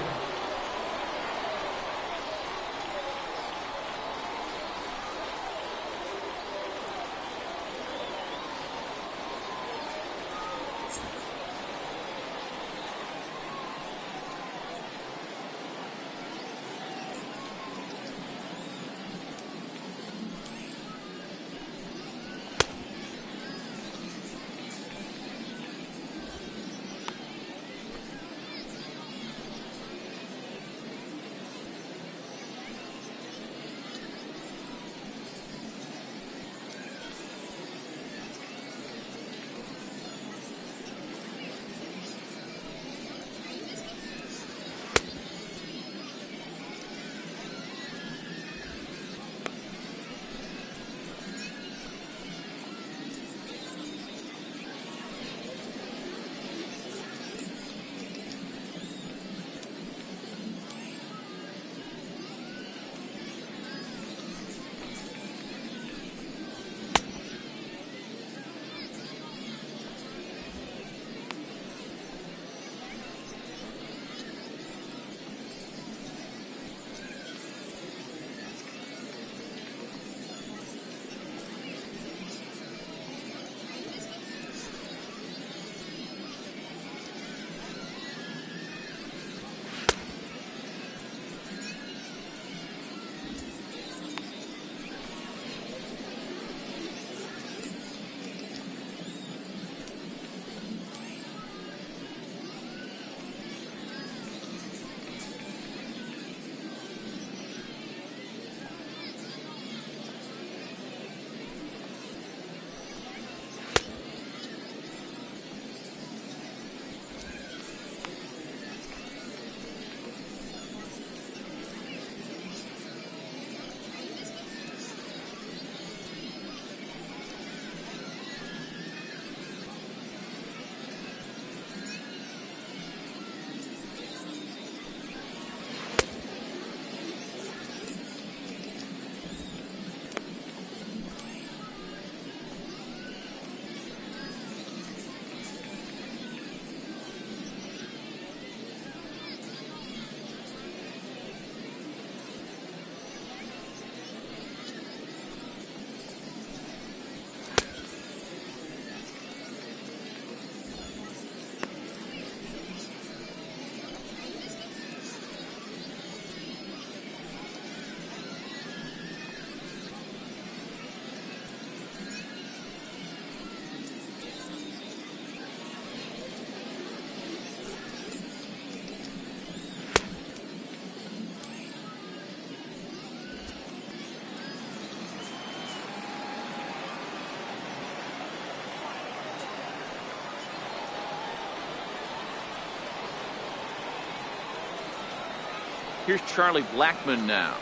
Here's Charlie Blackmon now,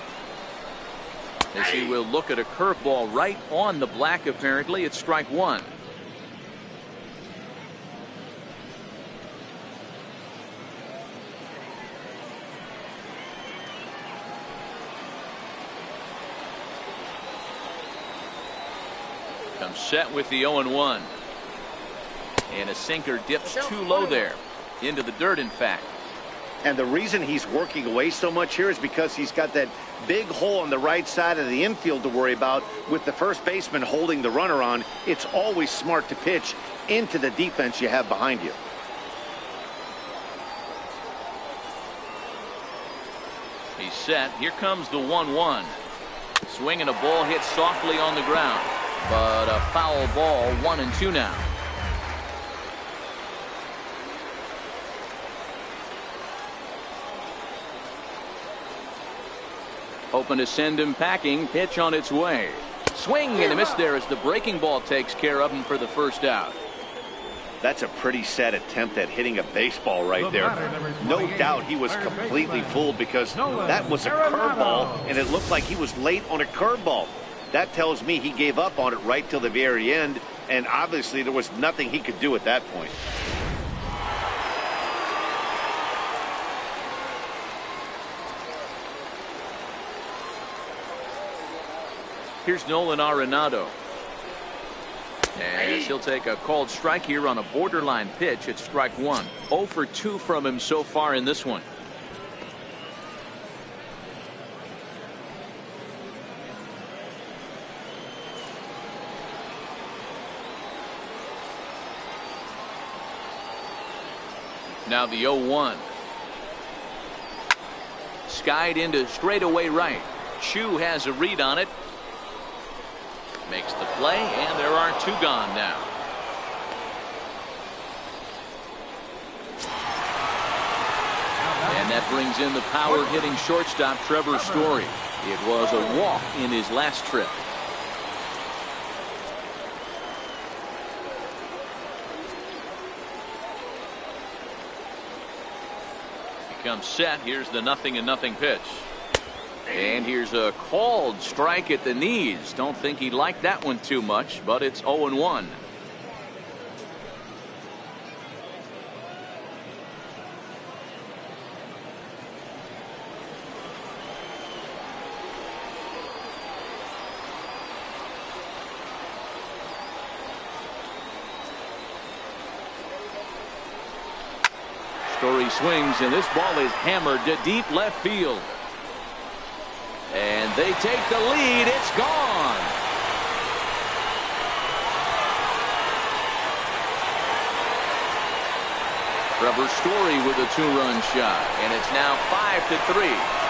as he will look at a curveball right on the black. Apparently it's strike one. Set with the 0-1. And a sinker dips too low there. Into the dirt, in fact.
And the reason he's working away so much here is because he's got that big hole on the right side of the infield to worry about. With the first baseman holding the runner on, it's always smart to pitch into the defense you have behind you.
He's set. Here comes the 1-1. Swinging a ball hit softly on the ground. But a foul ball, 1-2 now. Hoping to send him packing. Pitch on its way. Swing and a miss there as the breaking ball takes care of him for the first out.
That's a pretty sad attempt at hitting a baseball right there. No doubt he was completely fooled because that was a curveball and it looked like he was late on a curveball. That tells me he gave up on it right till the very end, and obviously there was nothing he could do at that point.
Here's Nolan Arenado. And he'll take a called strike here on a borderline pitch at strike one. 0 for 2 from him so far in this one. Now the 0-1. Skied into straightaway right. Chu has a read on it. Makes the play, and there are 2 gone now. And that brings in the power-hitting shortstop Trevor Story. It was a walk in his last trip. He comes set. Here's the 0-0 pitch. And here's a called strike at the knees. Don't think he liked that one too much, but it's 0-1. Story swings, and this ball is hammered to deep left field. And they take the lead. It's gone. Trevor Story with a 2-run shot, and it's now 5-3.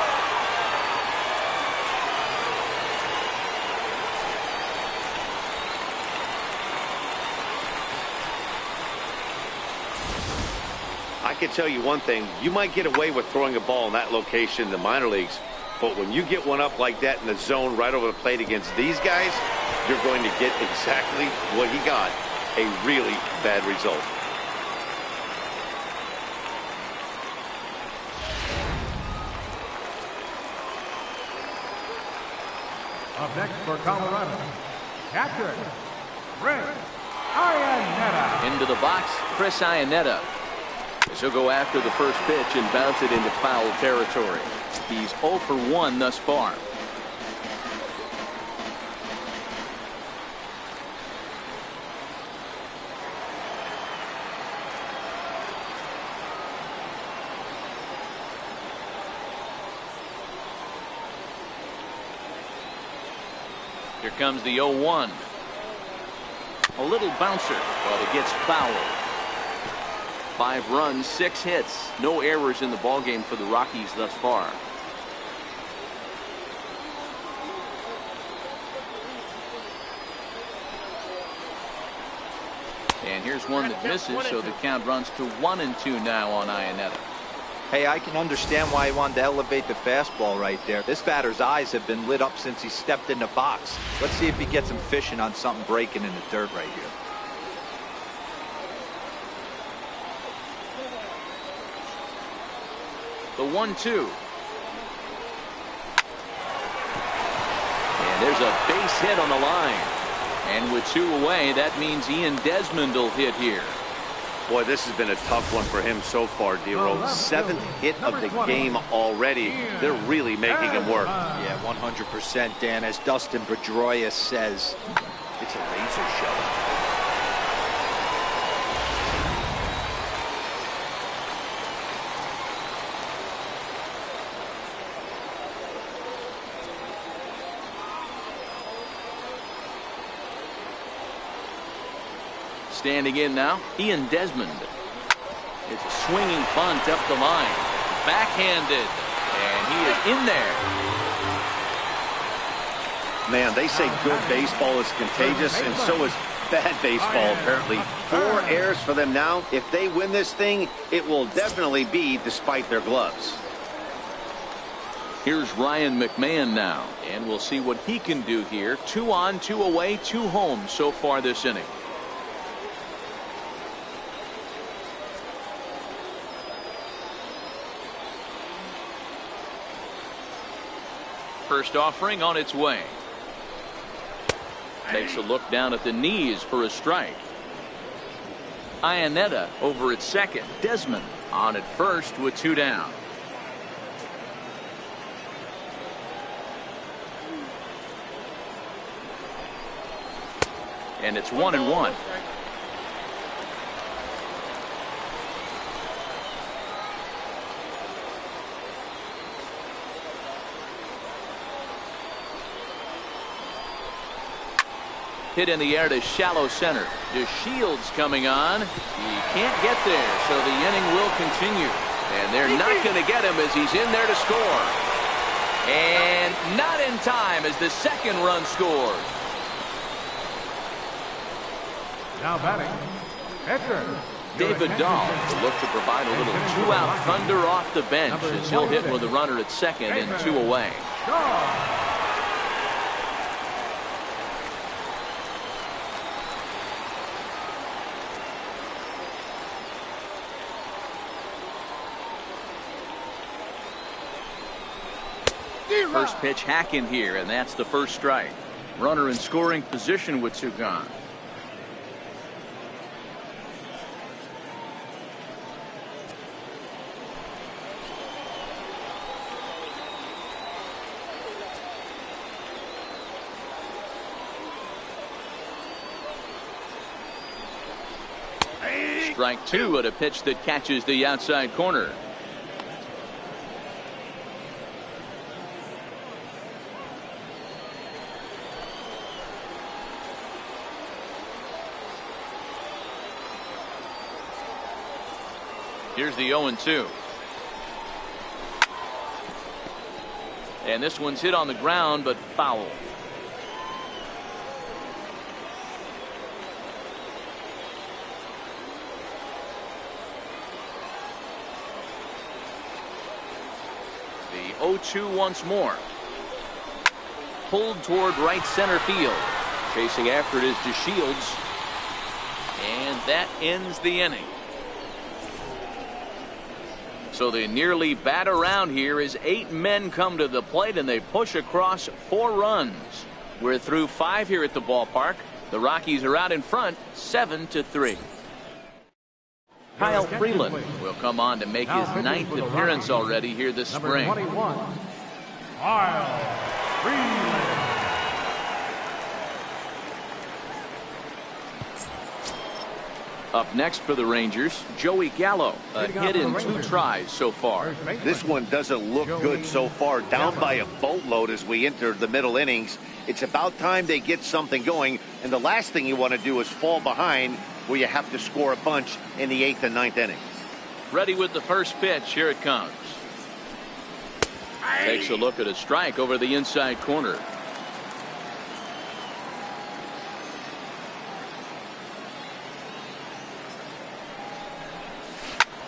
I can tell you one thing. You might get away with throwing a ball in that location in the minor leagues. But when you get one up like that in the zone right over the plate against these guys, you're going to get exactly what he got, a really bad result.
Up next for Colorado, catcher, Chris Iannetta.
Into the box, Chris Iannetta. He'll go after the first pitch and bounce it into foul territory. He's 0 for 1 thus far. Here comes the 0-1. A little bouncer, but it gets fouled. 5 runs, 6 hits, no errors in the ballgame for the Rockies thus far. And here's one that misses, so the count runs to 1-2 now on Iannetta.
Hey, I can understand why he wanted to elevate the fastball right there. This batter's eyes have been lit up since he stepped in the box. Let's see if he gets him fishing on something breaking in the dirt right here.
The 1-2. And there's a base hit on the line. And with 2 away, that means Ian Desmond will hit here.
Boy, this has been a tough one for him so far, D-Roll. 7th hit of the game already. They're really making him work.
Yeah, 100%, Dan. As Dustin Pedroia says, it's That's a laser show.
Standing in now, Ian Desmond. It's a swinging bunt up the line. Backhanded. And he is in there.
Man, they say good baseball is contagious, and so is bad baseball, apparently. 4 errors for them now. If they win this thing, it will definitely be despite their gloves.
Here's Ryan McMahon now, and we'll see what he can do here. 2 on, 2 away, 2 home so far this inning. First offering on its way. Takes a look down at the knees for a strike. Iannetta over at second. Desmond on at first with 2 down. And it's 1-1. Hit in the air to shallow center. DeShields coming on. He can't get there, so the inning will continue. And they're not going to get him as he's in there to score. And not in time as the second run scores.
Now batting, pitcher.
David Dahl will look to provide a little 2-out thunder off the bench as he'll hit with a runner at second and 2 away. First pitch hack in here, and that's the first strike. Runner in scoring position with 2 gone. Strike 2 at a pitch that catches the outside corner. Here's the 0-2. And this one's hit on the ground, but foul. The 0-2 once more. Pulled toward right center field. Chasing after it is DeShields. And that ends the inning. So they nearly bat around here as 8 men come to the plate and they push across 4 runs. We're through 5 here at the ballpark. The Rockies are out in front 7-3. Kyle Freeland will come on to make his 9th appearance already here this spring.
Number 21, Kyle Freeland.
Up next for the Rangers, Joey Gallo, a hit in 2 tries so far.
This one doesn't look good so far. Down by a boatload as we enter the middle innings. It's about time they get something going, and the last thing you want to do is fall behind where you have to score a bunch in the 8th and 9th inning.
Ready with the first pitch. Here it comes. Takes a look at a strike over the inside corner.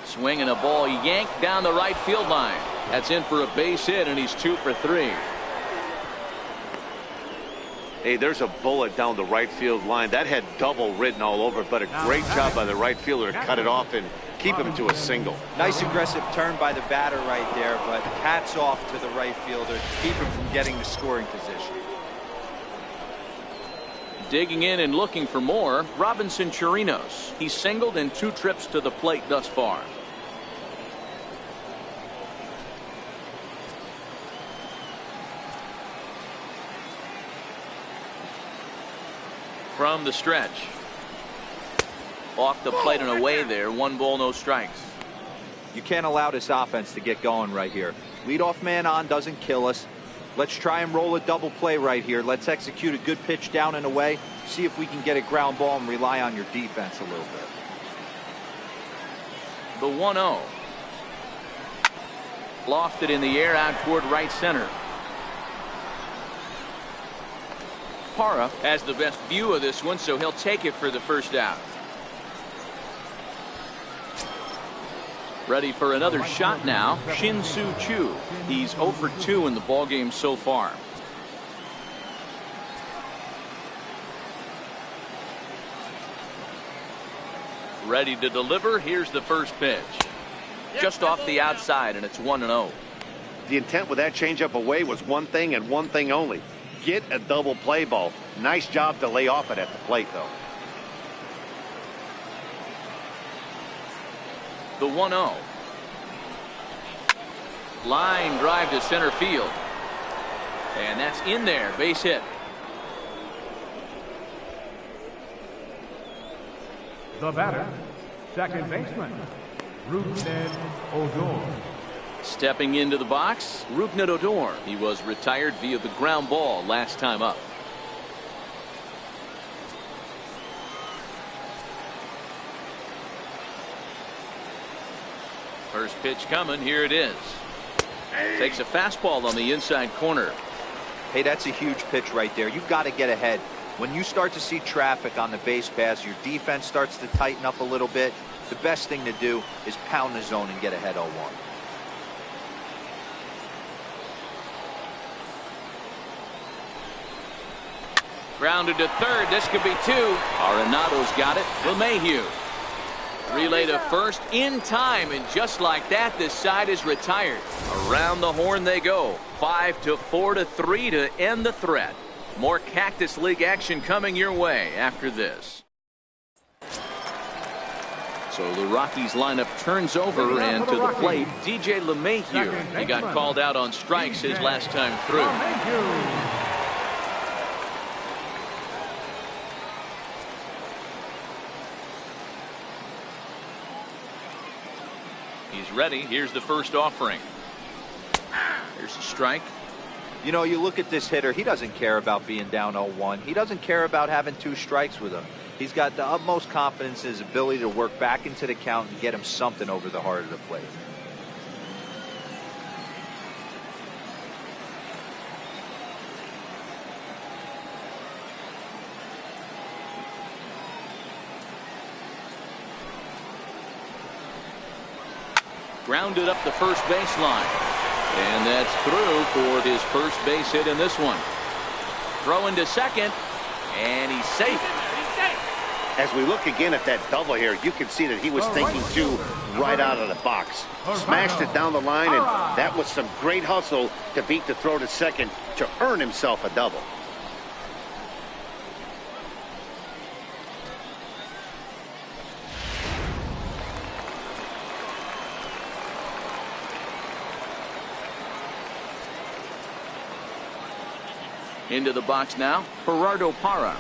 Swing and a ball yanked down the right field line. That's in for a base hit, and he's 2 for 3.
Hey, there's a bullet down the right field line. That had double written all over it, but a great job by the right fielder to cut it off and keep him to a single.
Nice aggressive turn by the batter right there, but hats off to the right fielder to keep him from getting the scoring position.
Digging in and looking for more, Robinson Chirinos. He's singled in 2 trips to the plate thus far. From the stretch. Off the plate and away there. 1 ball, no strikes.
You can't allow this offense to get going right here. Leadoff man on doesn't kill us. Let's try and roll a double play right here. Let's execute a good pitch down and away. See if we can get a ground ball and rely on your defense a little bit.
The 1-0. Lofted in the air out toward right center. Parra has the best view of this one, so he'll take it for the first out. Ready for another shot now, Shin-Soo Choo. He's 0 for 2 in the ballgame so far. Ready to deliver. Here's the first pitch. Just off the outside, and it's 1-0.
The intent with that changeup away was one thing and one thing only. Get a double play ball. Nice job to lay off it at the plate, though.
The 1-0. Line drive to center field. And that's in there. Base hit.
The batter, second baseman, Rukned Odor.
Stepping into the box, Rukned Odor. He was retired via the ground ball last time up. First pitch coming. Here it is. Takes a fastball on the inside corner.
Hey, that's a huge pitch right there. You've got to get ahead. When you start to see traffic on the base pass, your defense starts to tighten up a little bit. The best thing to do is pound the zone and get ahead 0-1.
Grounded to third. This could be 2. Arenado's got it. LeMahieu. Relay to first in time, and just like that, this side is retired. Around the horn they go. 5-4-3 to end the threat. More Cactus League action coming your way after this. So the Rockies lineup turns over, and to the plate, DJ LeMahieu. He got called out on strikes his last time through. He's ready. Here's the first offering. Here's a strike.
You know, you look at this hitter, he doesn't care about being down 0-1. He doesn't care about having 2 strikes with him. He's got the utmost confidence in his ability to work back into the count and get him something over the heart of the plate.
Grounded up the first baseline. And that's through for his first base hit in this one. Throwing to second, and he's safe.
As we look again at that double here, you can see that he was thinking too right out of the box. Smashed it down the line, and that was some great hustle to beat the throw to second to earn himself a double.
Into the box now, Gerardo Parra.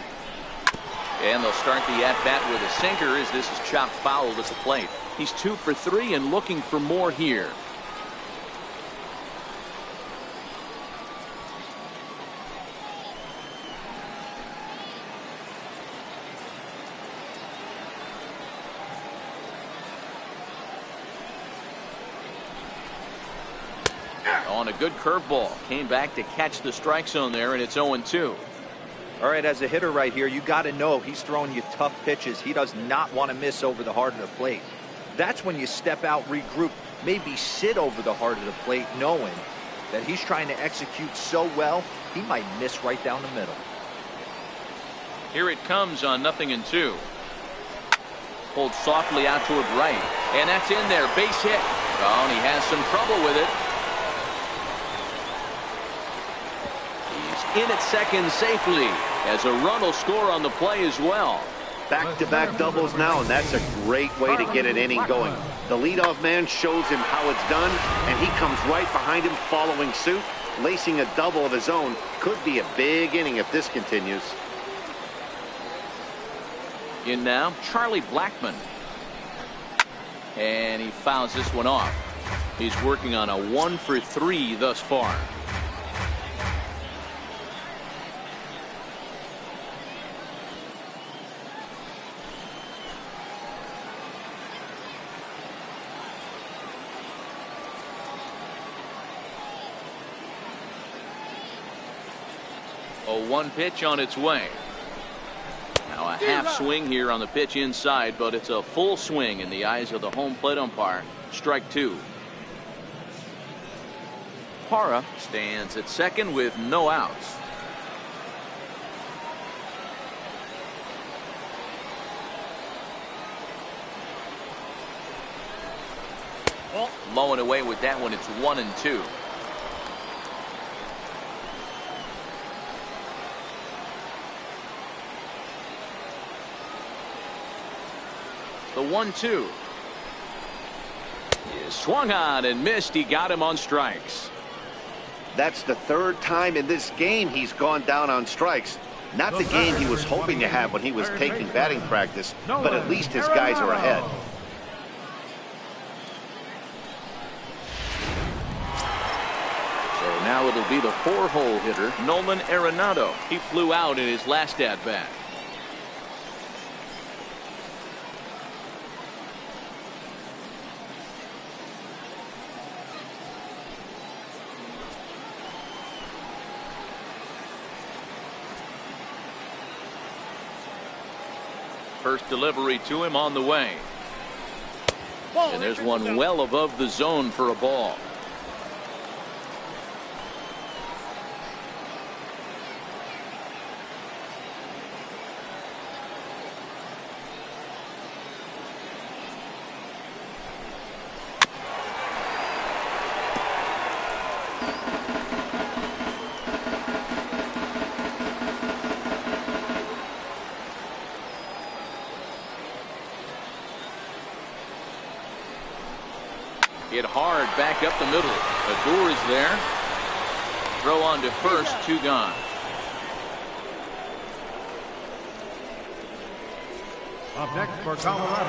And they'll start the at-bat with a sinker as this is chopped foul at the plate. He's 2 for 3 and looking for more here. On a good curveball. Came back to catch the strike zone there, and it's 0-2.
All right, as a hitter right here, you got to know he's throwing you tough pitches. He does not want to miss over the heart of the plate. That's when you step out, regroup, maybe sit over the heart of the plate, knowing that he's trying to execute so well, he might miss right down the middle.
Here it comes on 0-2. Pulled softly out toward right, and that's in there. Base hit. Oh, and he has some trouble with it. In at second safely, as a run will score on the play as well.
Back-to-back doubles now, and that's a great way to get an inning going. The leadoff man shows him how it's done, and he comes right behind him following suit, lacing a double of his own. Could be a big inning if this continues.
In now, Charlie Blackmon. And he fouls this one off. He's working on a 1 for 3 thus far. A 1 pitch on its way. Now a half swing here on the pitch inside, but it's a full swing in the eyes of the home plate umpire. Strike 2. Parra stands at second with no outs. Low and away with that one. It's 1-2. The 1-2 is swung on and missed. He got him on strikes.
That's the 3rd time in this game he's gone down on strikes. Not the game he was hoping to have when he was taking batting practice, but at least his guys are ahead.
So now it'll be the 4-hole hitter, Nolan Arenado. He flew out in his last at-bat. First delivery to him on the way. And there's one well above the zone for a ball. Hit hard back up the middle. Adore is there. Throw on to first. 2 gone.
Up next for Colorado.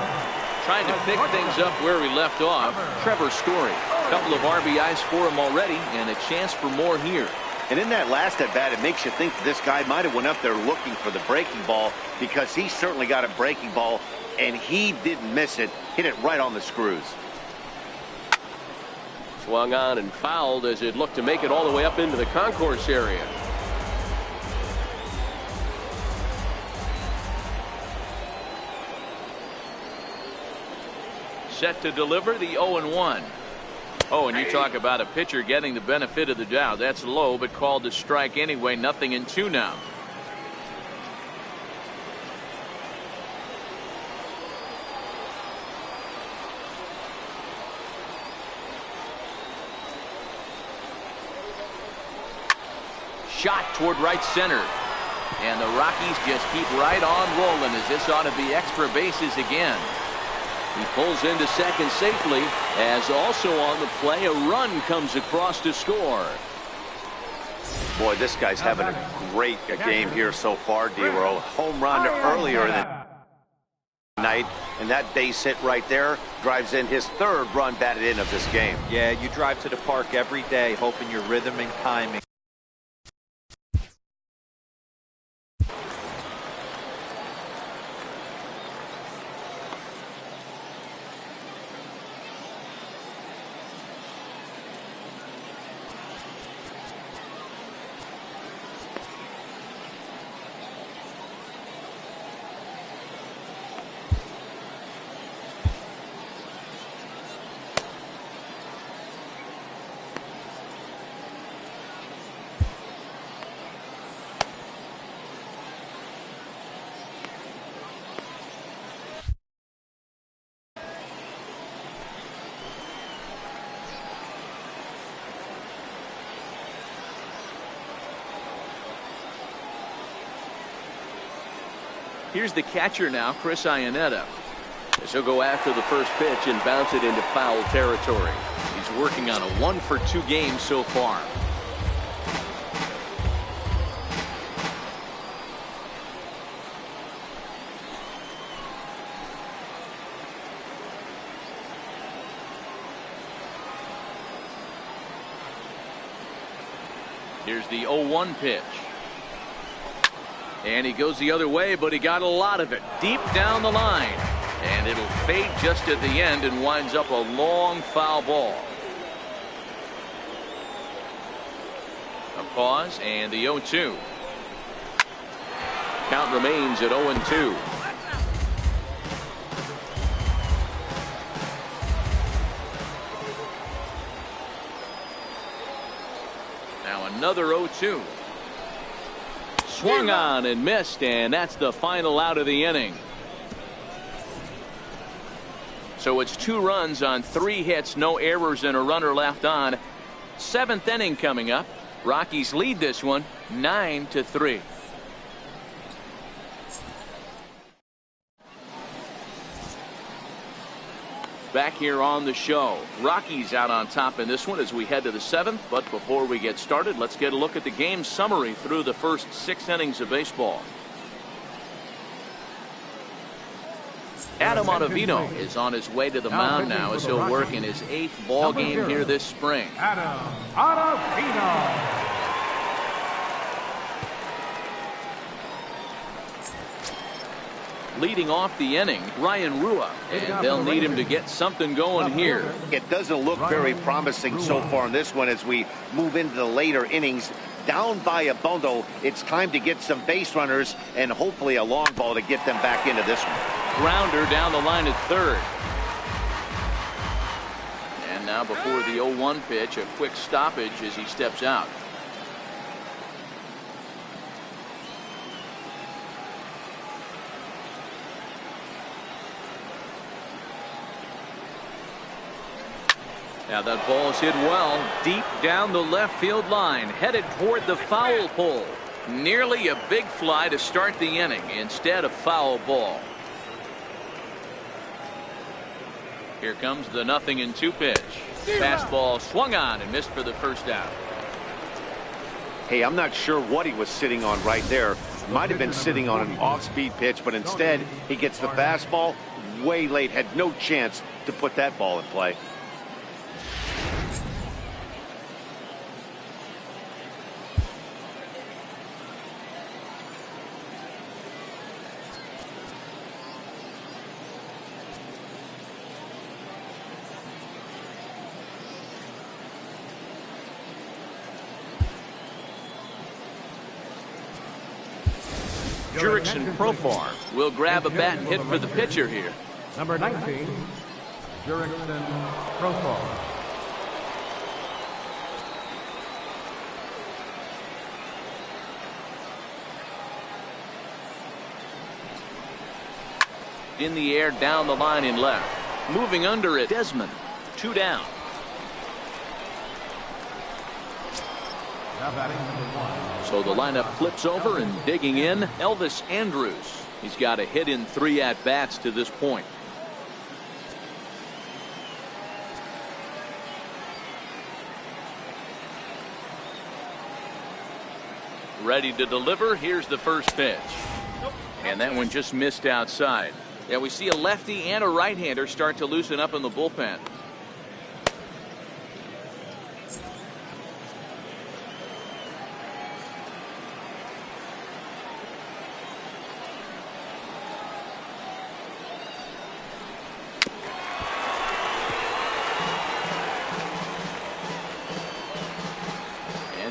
Trying to pick things up where we left off. Trevor Story. A couple of RBIs for him already and a chance for more here.
And in that last at bat, it makes you think this guy might have went up there looking for the breaking ball, because he certainly got a breaking ball and he didn't miss it. Hit it right on the screws.
Swung on and fouled as it looked to make it all the way up into the concourse area. Set to deliver the 0-1. Oh, and you talk about a pitcher getting the benefit of the doubt. That's low, but called to strike anyway. 0-2 now. Shot toward right center. And the Rockies just keep right on rolling, as this ought to be extra bases again. He pulls into second safely, as also on the play a run comes across to score.
Boy, this guy's having a great game here so far, D-Roll. Home run earlier in the night, and that base hit right there drives in his 3rd run batted in of this game.
Yeah, you drive to the park every day hoping your rhythm and timing.
Here's the catcher now, Chris Iannetta. As he'll go after the first pitch and bounce it into foul territory. He's working on a 1 for 2 game so far. Here's the 0-1 pitch. And he goes the other way, but he got a lot of it deep down the line. And it'll fade just at the end and winds up a long foul ball. A pause and the 0-2. Count remains at 0-2. Now another 0-2. Swung on and missed, and that's the final out of the inning. So it's 2 runs on 3 hits, no errors, and a runner left on. 7th inning coming up. Rockies lead this one 9-3. Back here on the show. Rockies out on top in this one as we head to the 7th. But before we get started, let's get a look at the game summary through the first 6 innings of baseball. Adam Ottavino is on his way to the mound now as he'll work in his 8th ball game here this spring.
Adam Ottavino.
Leading off the inning, Ryan Rua, and they'll need him to get something going here.
It doesn't look very promising so far in this one as we move into the later innings. Down by a bundle, it's time to get some base runners and hopefully a long ball to get them back into this one.
Grounder down the line at 3rd. And now before the 0-1 pitch, a quick stoppage as he steps out. Now that ball's hit well deep down the left field line, headed toward the foul pole. Nearly a big fly to start the inning, instead a foul ball. Here comes the 0-2 pitch. Fastball swung on and missed for the first out.
Hey, I'm not sure what he was sitting on right there. Might have been sitting on an off-speed pitch, but instead he gets the fastball way late. Had no chance to put that ball in play.
Jurickson Profar will grab a bat and hit for the pitcher here.
Number 19, Jurickson Profar.
In the air down the line in left. Moving under it, Desmond. 2 down.
Now batting number 1.
So the lineup flips over and digging in, Elvis Andrus. He's got a hit in 3 at-bats to this point. Ready to deliver. Here's the first pitch. And that one just missed outside. Yeah, we see a lefty and a right-hander start to loosen up in the bullpen.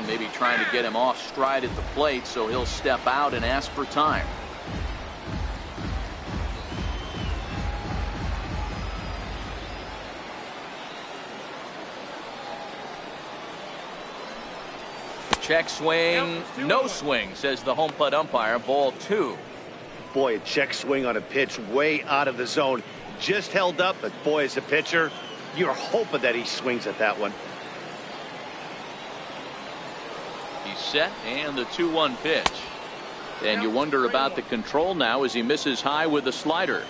Maybe trying to get him off stride at the plate, so he'll step out and ask for time. Check swing, no swing, says the home plate umpire. Ball 2.
Boy, a check swing on a pitch way out of the zone. Just held up, but boy, as a pitcher, you're hoping that he swings at that one.
Set and the 2-1 pitch, and you wonder about the control now as he misses high with the slider.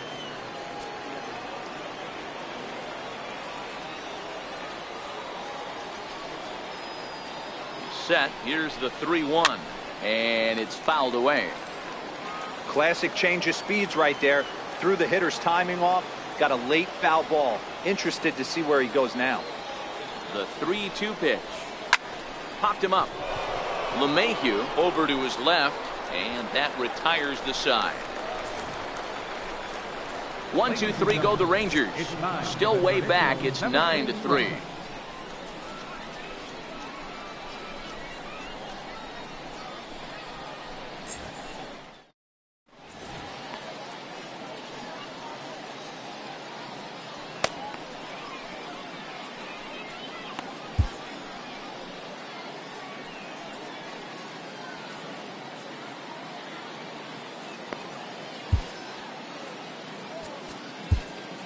Set. Here's the 3-1, and it's fouled away.
Classic change of speeds right there. Threw the hitter's timing off. Got a late foul ball. Interested to see where he goes now.
The 3-2 pitch. Popped him up. LeMahieu over to his left, and that retires the side. 1-2-3 go the Rangers. Still way back. It's 9-3.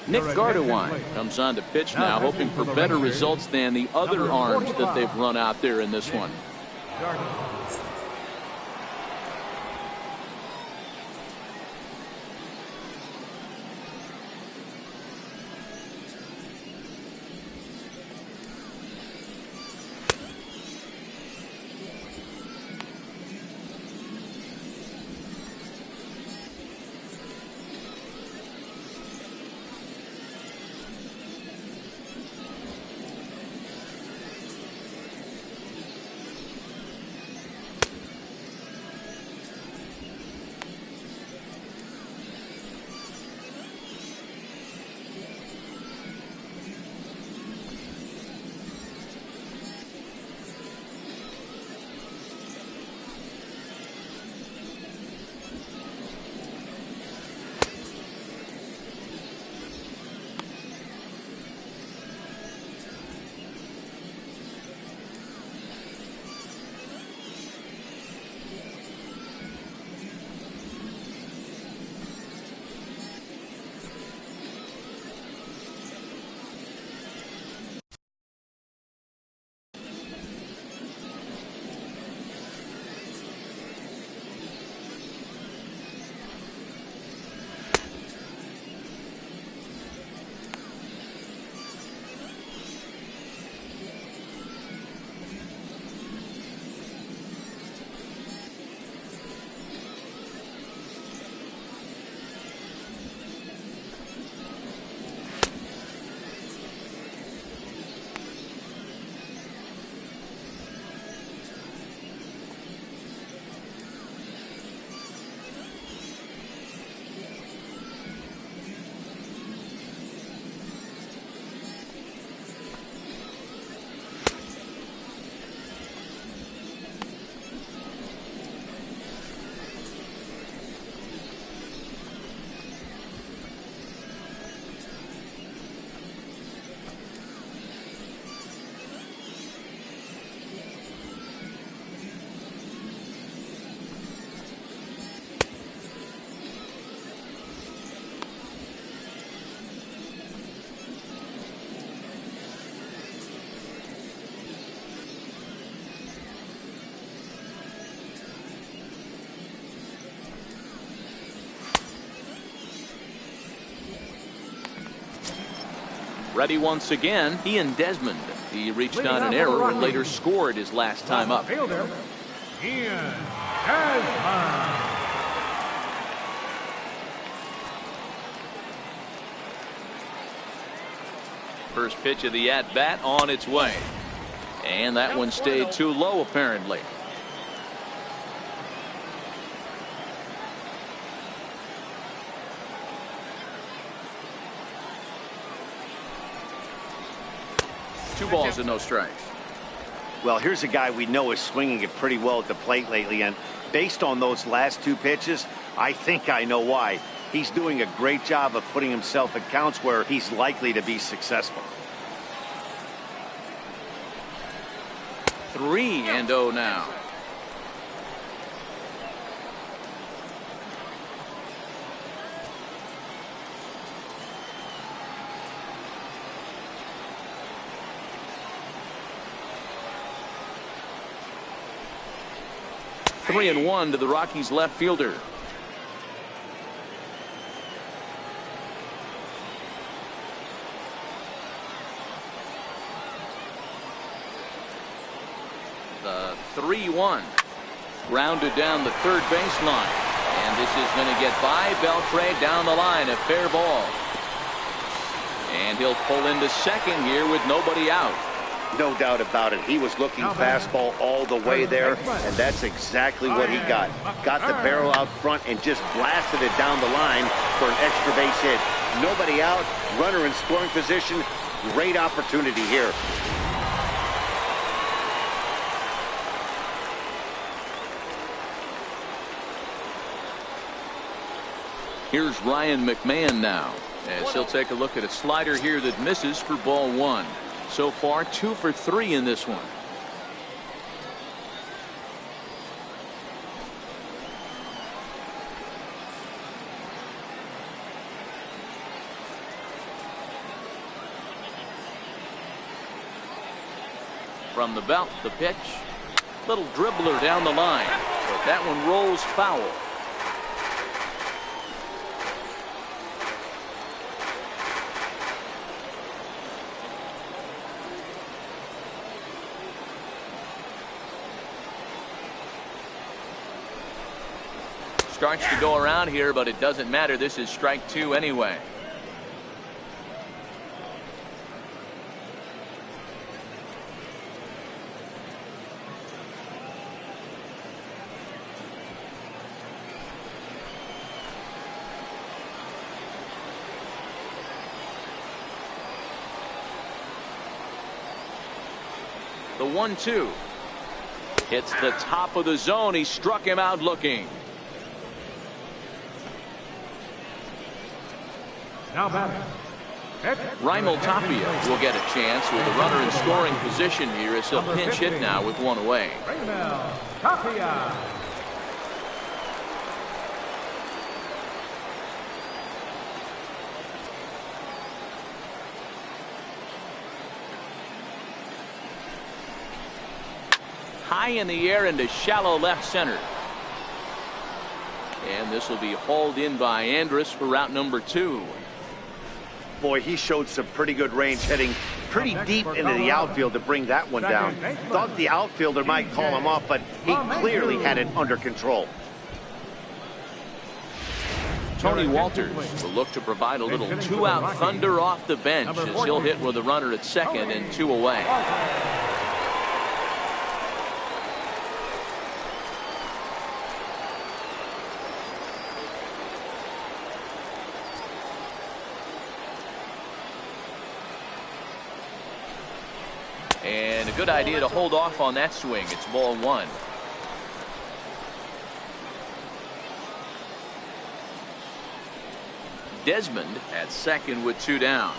Nick Gardewine comes on to pitch now, hoping for better results than the other arms that they've run out there in this one. Ready once again, Ian Desmond. He reached on an error and later scored his last time up.
Fielder, Ian Desmond.
First pitch of the at-bat on its way. And that one stayed too low, apparently. Two balls and no strikes.
Well, here's a guy we know is swinging it pretty well at the plate lately, and based on those last two pitches, I think I know why. He's doing a great job of putting himself at counts where he's likely to be successful.
3-0 now. Three and one to the Rockies left fielder. The 3-1 grounded down the third baseline, and this is going to get by Beltre down the line, a fair ball, and he'll pull into second here with nobody out.
No doubt about it. He was looking fastball all the way there, and that's exactly what he got. Got the barrel out front and just blasted it down the line for an extra base hit. Nobody out, runner in scoring position. Great opportunity here.
Here's Ryan McMahon now, as he'll take a look at a slider here that misses for ball 1. So far, 2 for 3 in this one. From the belt, the pitch. Little dribbler down the line, but that one rolls foul. Starts to go around here, but it doesn't matter. This is strike 2 anyway. The 1-2 hits the top of the zone. He struck him out looking.
Now batting.
Raimel Tapia will get a chance with a runner in scoring position here as he'll pinch hit now with 1 away.
Raimel Tapia.
High in the air into shallow left center. And this will be hauled in by Andrus for route number 2.
Boy, he showed some pretty good range, heading pretty deep into the outfield to bring that one down. Thought the outfielder might call him off, but he clearly had it under control.
Tony Walters will look to provide a little 2-out thunder off the bench as he'll hit with a runner at second and 2 away. And a good idea to hold off on that swing. It's ball 1. Desmond at second with 2 down.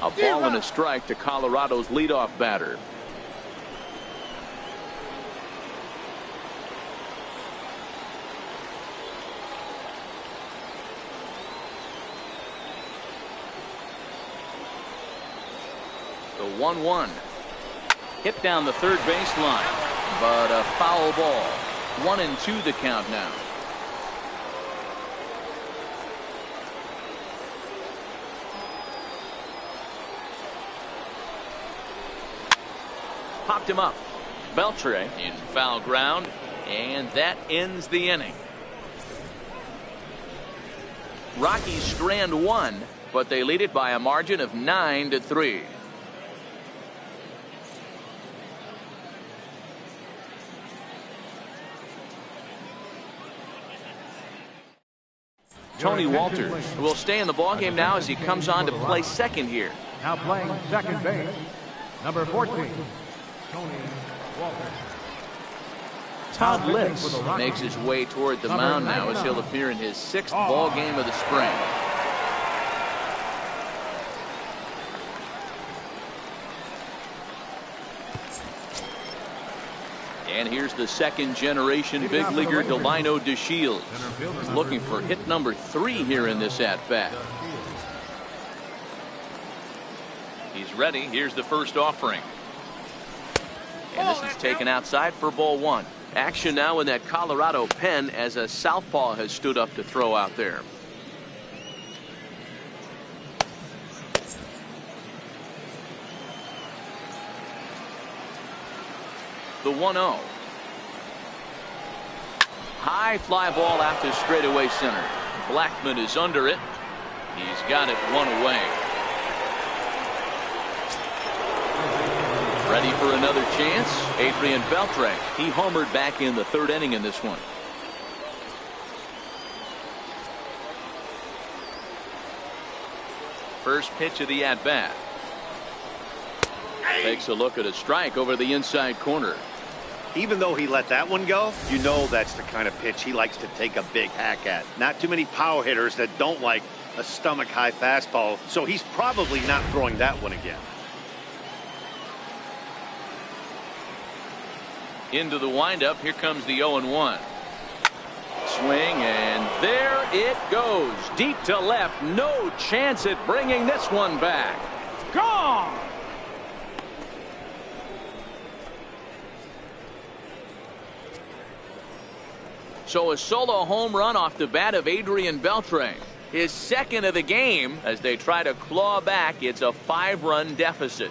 A ball and a strike to Colorado's leadoff batter. The 1-1 hit down the third baseline, but a foul ball. 1-2 the count now. Popped him up. Beltre in foul ground, and that ends the inning. Rockies strand 1, but they lead it by a margin of 9-3. Tony Walters will stay in the ballgame now as he comes on to play second here.
Now playing second base, number 14, Tony Walters.
Todd Litz makes his way toward the mound now as he'll appear in his 6th ball game of the spring. And here's the second-generation big leaguer Delino DeShields. He's looking for hit number 3 here in this at-bat. He's ready. Here's the first offering. And this is taken outside for ball 1. Action now in that Colorado pen as a southpaw has stood up to throw out there. The 1-0. High fly ball out to straightaway center. Blackman is under it. He's got it one away. Ready for another chance. Adrian Beltre. He homered back in the third inning in this one. First pitch of the at-bat. Takes a look at a strike over the inside corner.
Even though he let that one go, you know that's the kind of pitch he likes to take a big hack at. Not too many power hitters that don't like a stomach-high fastball, so he's probably not throwing that one again.
Into the windup. Here comes the 0-1. Swing, and there it goes. Deep to left. No chance at bringing this one back. Gone! So a solo home run off the bat of Adrian Beltre. His second of the game as they try to claw back. It's a 5-run deficit.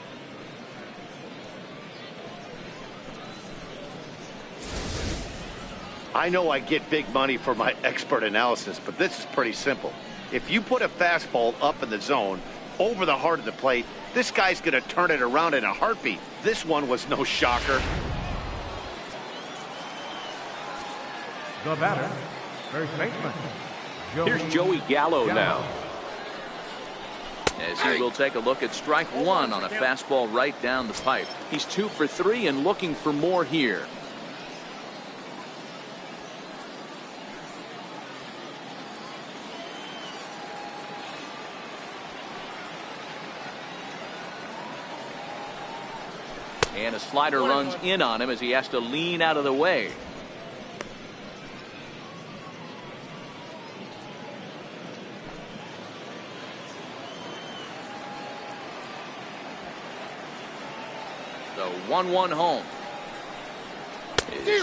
I know I get big money for my expert analysis, but this is pretty simple. If you put a fastball up in the zone, over the heart of the plate, this guy's going to turn it around in a heartbeat. This one was no shocker.
The batter, first baseman.
Here's Joey Gallo now. As he will take a look at strike one on a fastball right down the pipe. He's 2 for 3 and looking for more here. And a slider runs in on him as he has to lean out of the way. The 1-1 home.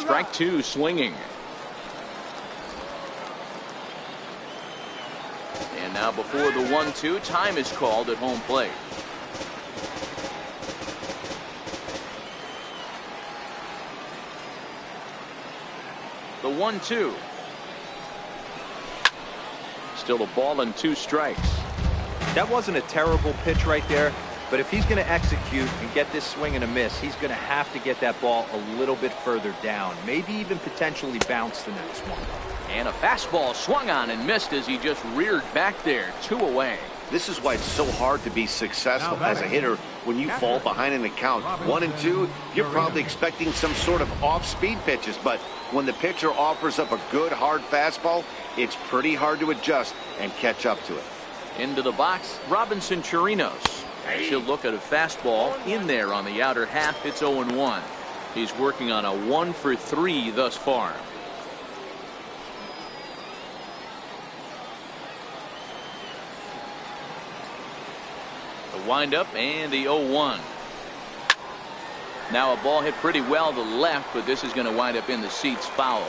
Strike two swinging. And now before the 1-2, time is called at home plate. The 1-2. Still a ball and 2 strikes.
That wasn't a terrible pitch right there, but if he's going to execute and get this swing and a miss, he's going to have to get that ball a little bit further down, maybe even potentially bounce the next one.
And a fastball swung on and missed as he just reared back there. 2 away.
This is why it's so hard to be successful as a hitter when you fall behind in the count. 1 and 2, you're probably expecting some sort of off-speed pitches, but when the pitcher offers up a good hard fastball, it's pretty hard to adjust and catch up to it.
Into the box, Robinson Chirinos. She'll look at a fastball in there on the outer half. It's 0-1. He's working on a 1 for 3 thus far. The windup and the 0-1. Now a ball hit pretty well to the left, but this is going to wind up in the seats foul.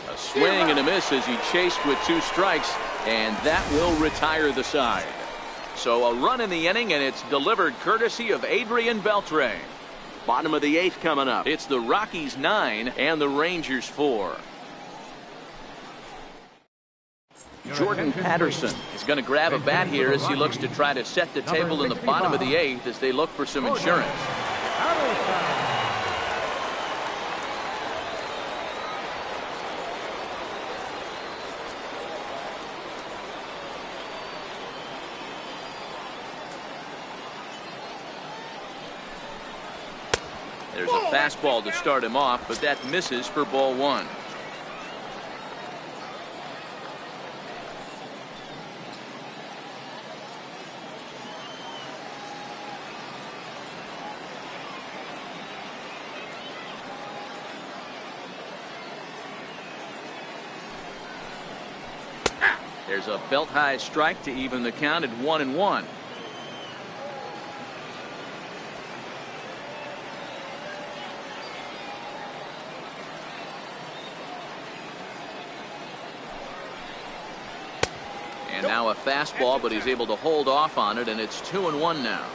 A swing and a miss as he chased with 2 strikes, and that will retire the side. So a run in the inning, and it's delivered courtesy of Adrian Beltre. Bottom of the 8th coming up. It's the Rockies 9 and the Rangers 4. Jordan Patterson is going to grab a bat here as he looks to try to set the table in the bottom of the 8th as they look for some insurance. There's a fastball to start him off, but that misses for ball 1. There's a belt-high strike to even the count at 1-1. And now a fastball, but he's able to hold off on it, and it's 2-1 now.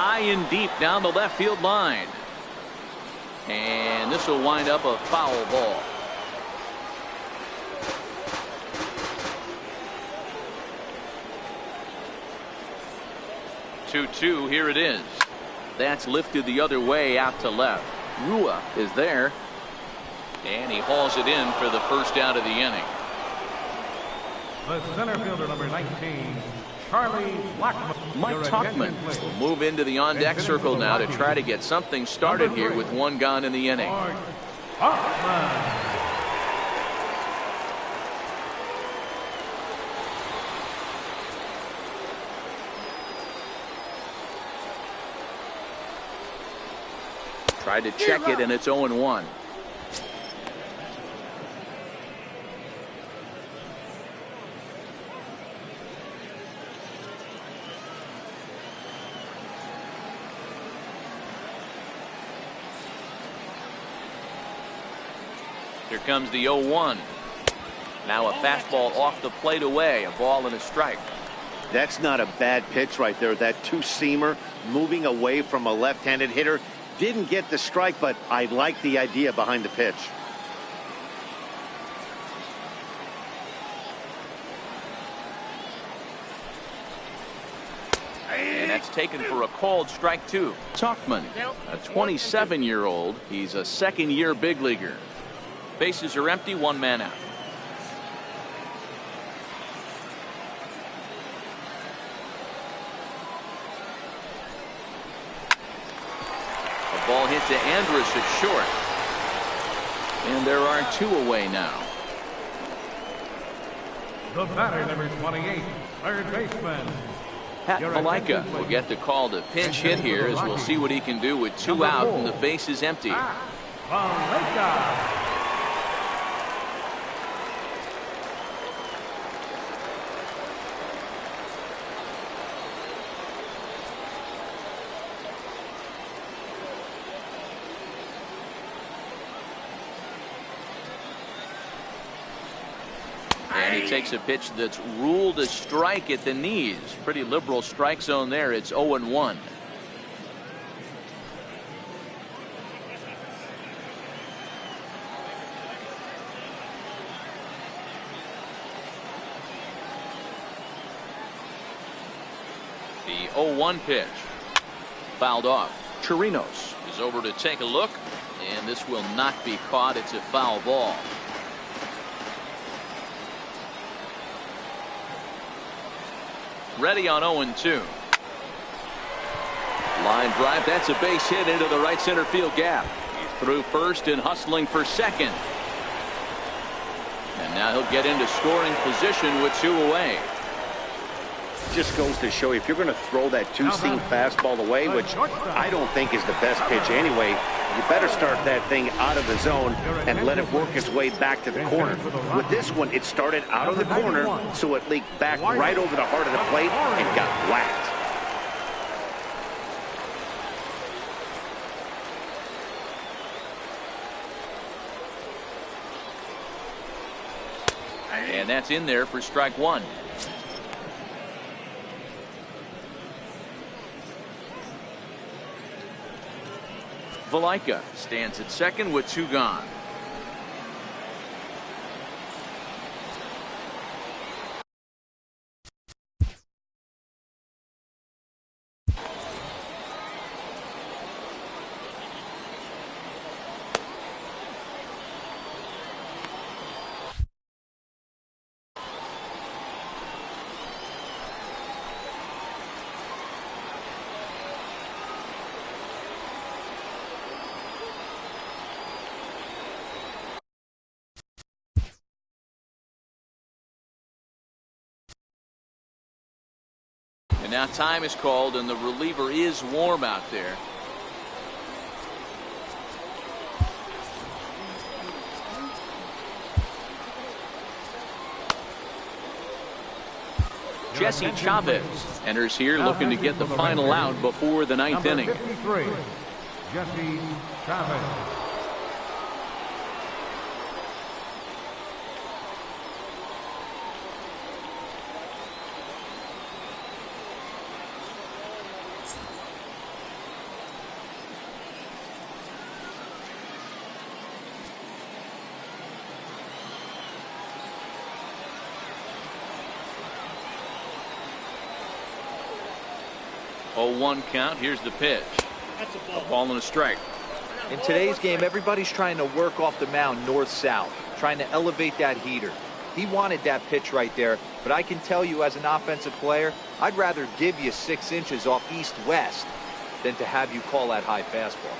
high and deep down the left field line. And this will wind up a foul ball. Two, here it is. That's lifted the other way out to left. Rua is there. And he hauls it in for the first out of the inning.
The center fielder, number 19, Charlie Blackmon.
Mike Tauchman will move into the on-deck circle now to try to get something started here with one gone in the inning. Tried to check it, and it's 0-1. Here comes the 0-1. Now a fastball off the plate away, a ball and a strike.
That's not a bad pitch right there. That two-seamer moving away from a left-handed hitter. Didn't get the strike, but I like the idea behind the pitch.
And that's taken for a called strike two. Tauchman, a 27-year-old. He's a second-year big leaguer. Bases are empty, one man out. A ball hit to Andrus at short. And there are two away now.
The batter, number 28, third baseman.
Pat Valaika will get the call to pinch hit here, as we'll see what he can do with two out and the base is empty.
Valaika.
And he takes a pitch that's ruled a strike at the knees. Pretty liberal strike zone there. It's 0-1. The 0-1 pitch. Fouled off. Chirinos is over to take a look. And this will not be caught. It's a foul ball. Ready on 0-2. Line drive. That's a base hit into the right center field gap. He's through first and hustling for second. And now he'll get into scoring position with two away.
Just goes to show you, if you're going to throw that two-seam fastball away, which I don't think is the best pitch anyway, you better start that thing out of the zone and let it work its way back to the corner. With this one, it started out of the corner, so it leaked back right over the heart of the plate and got whacked.
And that's in there for strike one. Valaika stands at second with two gone. And now time is called, and the reliever is warm out there. Jesse Chavez enters here looking to get the final out before the ninth inning.
53, Jesse Chavez.
0-1 count. Here's the pitch.
That's a
A
ball.
ball and a strike.
In today's game, everybody's trying to work off the mound north-south, trying to elevate that heater. He wanted that pitch right there, but I can tell you as an offensive player, I'd rather give you 6 inches off east-west than to have you call that high fastball.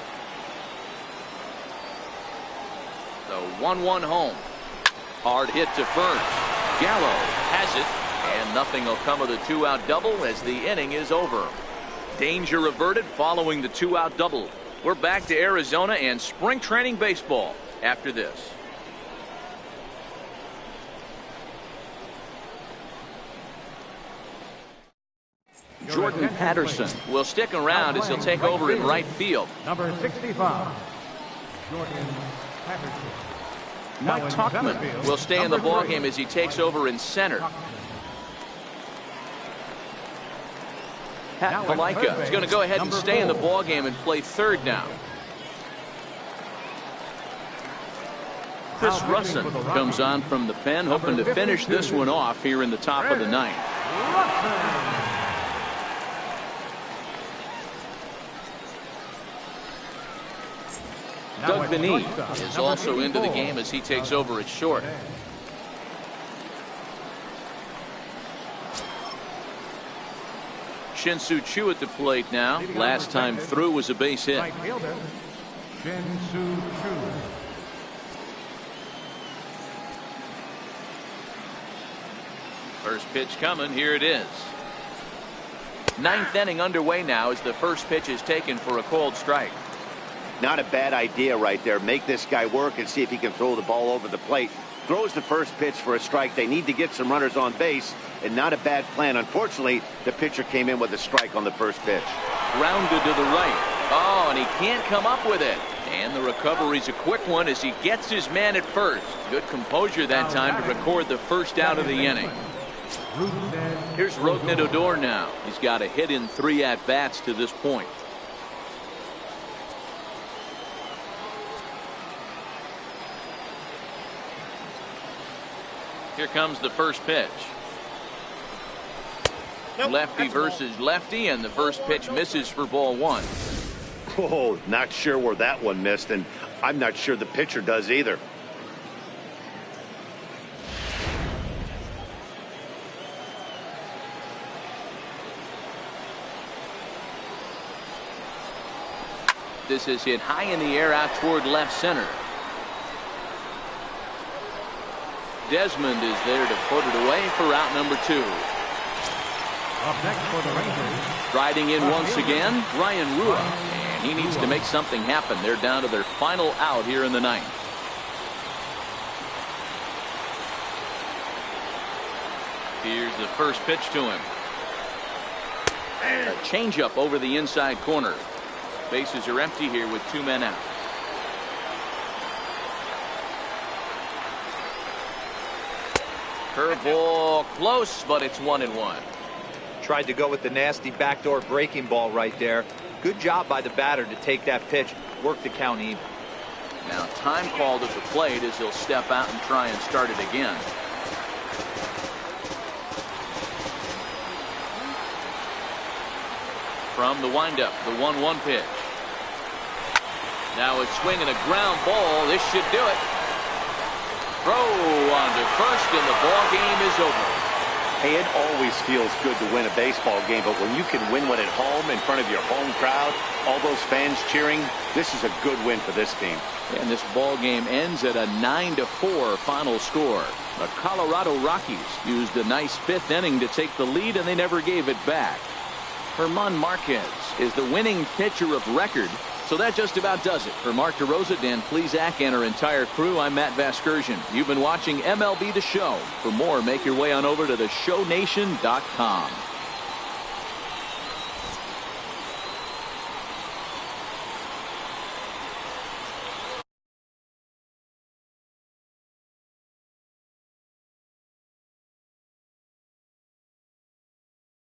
The 1-1 home. Hard hit to first. Gallo has it, and nothing will come of the 2-out double as the inning is over. Danger averted following the 2-out double. We're back to Arizona and spring training baseball after this. Jordan Patterson will stick around as he'll take over in right field.
Number 65, Jordan Patterson.
Mike Tuchman will stay in the ballgame as he takes over in center. Pat Valaika is going to go ahead and stay in the ballgame and play third now. Chris Russin comes on from the pen, hoping to finish this one off here in the top of the ninth. Doug Benny is also into the game as he takes over at short. Shin-Soo Choo at the plate now. Last time through was a base hit.
Right fielder, Shin-Soo Choo.
First pitch coming. Here it is. Ninth inning underway now as the first pitch is taken for a called strike.
Not a bad idea right there. Make this guy work and see if he can throw the ball over the plate. Throws the first pitch for a strike. They need to get some runners on base, and not a bad plan. Unfortunately, the pitcher came in with a strike on the first pitch.
Grounded to the right. Oh, and he can't come up with it. And the recovery's a quick one as he gets his man at first. Good composure that time to record the first out of the inning. Here's Rougned Odor now. He's got a hit in 3 at-bats to this point. Here comes the first pitch.
Nope,
Lefty
that's a ball.
versus lefty, and the first pitch misses for ball 1.
Oh, not sure where that one missed, and I'm not sure the pitcher does either.
This is hit high in the air out toward left center. Desmond is there to put it away for out number 2.
Up next for the Rangers.
Riding in once again, Ryan Rua. And he needs to make something happen. They're down to their final out here in the ninth. Here's the first pitch to him. A changeup over the inside corner. Bases are empty here with 2 men out. Curveball close, but it's 1-1.
Tried to go with the nasty backdoor breaking ball right there. Good job by the batter to take that pitch, work the count even.
Now time called at the plate as he'll step out and try and start it again. From the windup, the 1-1 pitch. Now it's swinging a ground ball. This should do it. Throw on to first, and the ball game is over.
Hey, it always feels good to win a baseball game, but when you can win one at home in front of your home crowd, all those fans cheering, this is a good win for this team.
And this ball game ends at a 9-4 final score. The Colorado Rockies used a nice 5th inning to take the lead, and they never gave it back. German Marquez is the winning pitcher of record. So that just about does it. For Mark DeRosa, Dan Plesac, and our entire crew, I'm Matt Vasgersian. You've been watching MLB The Show. For more, make your way on over to theshownation.com.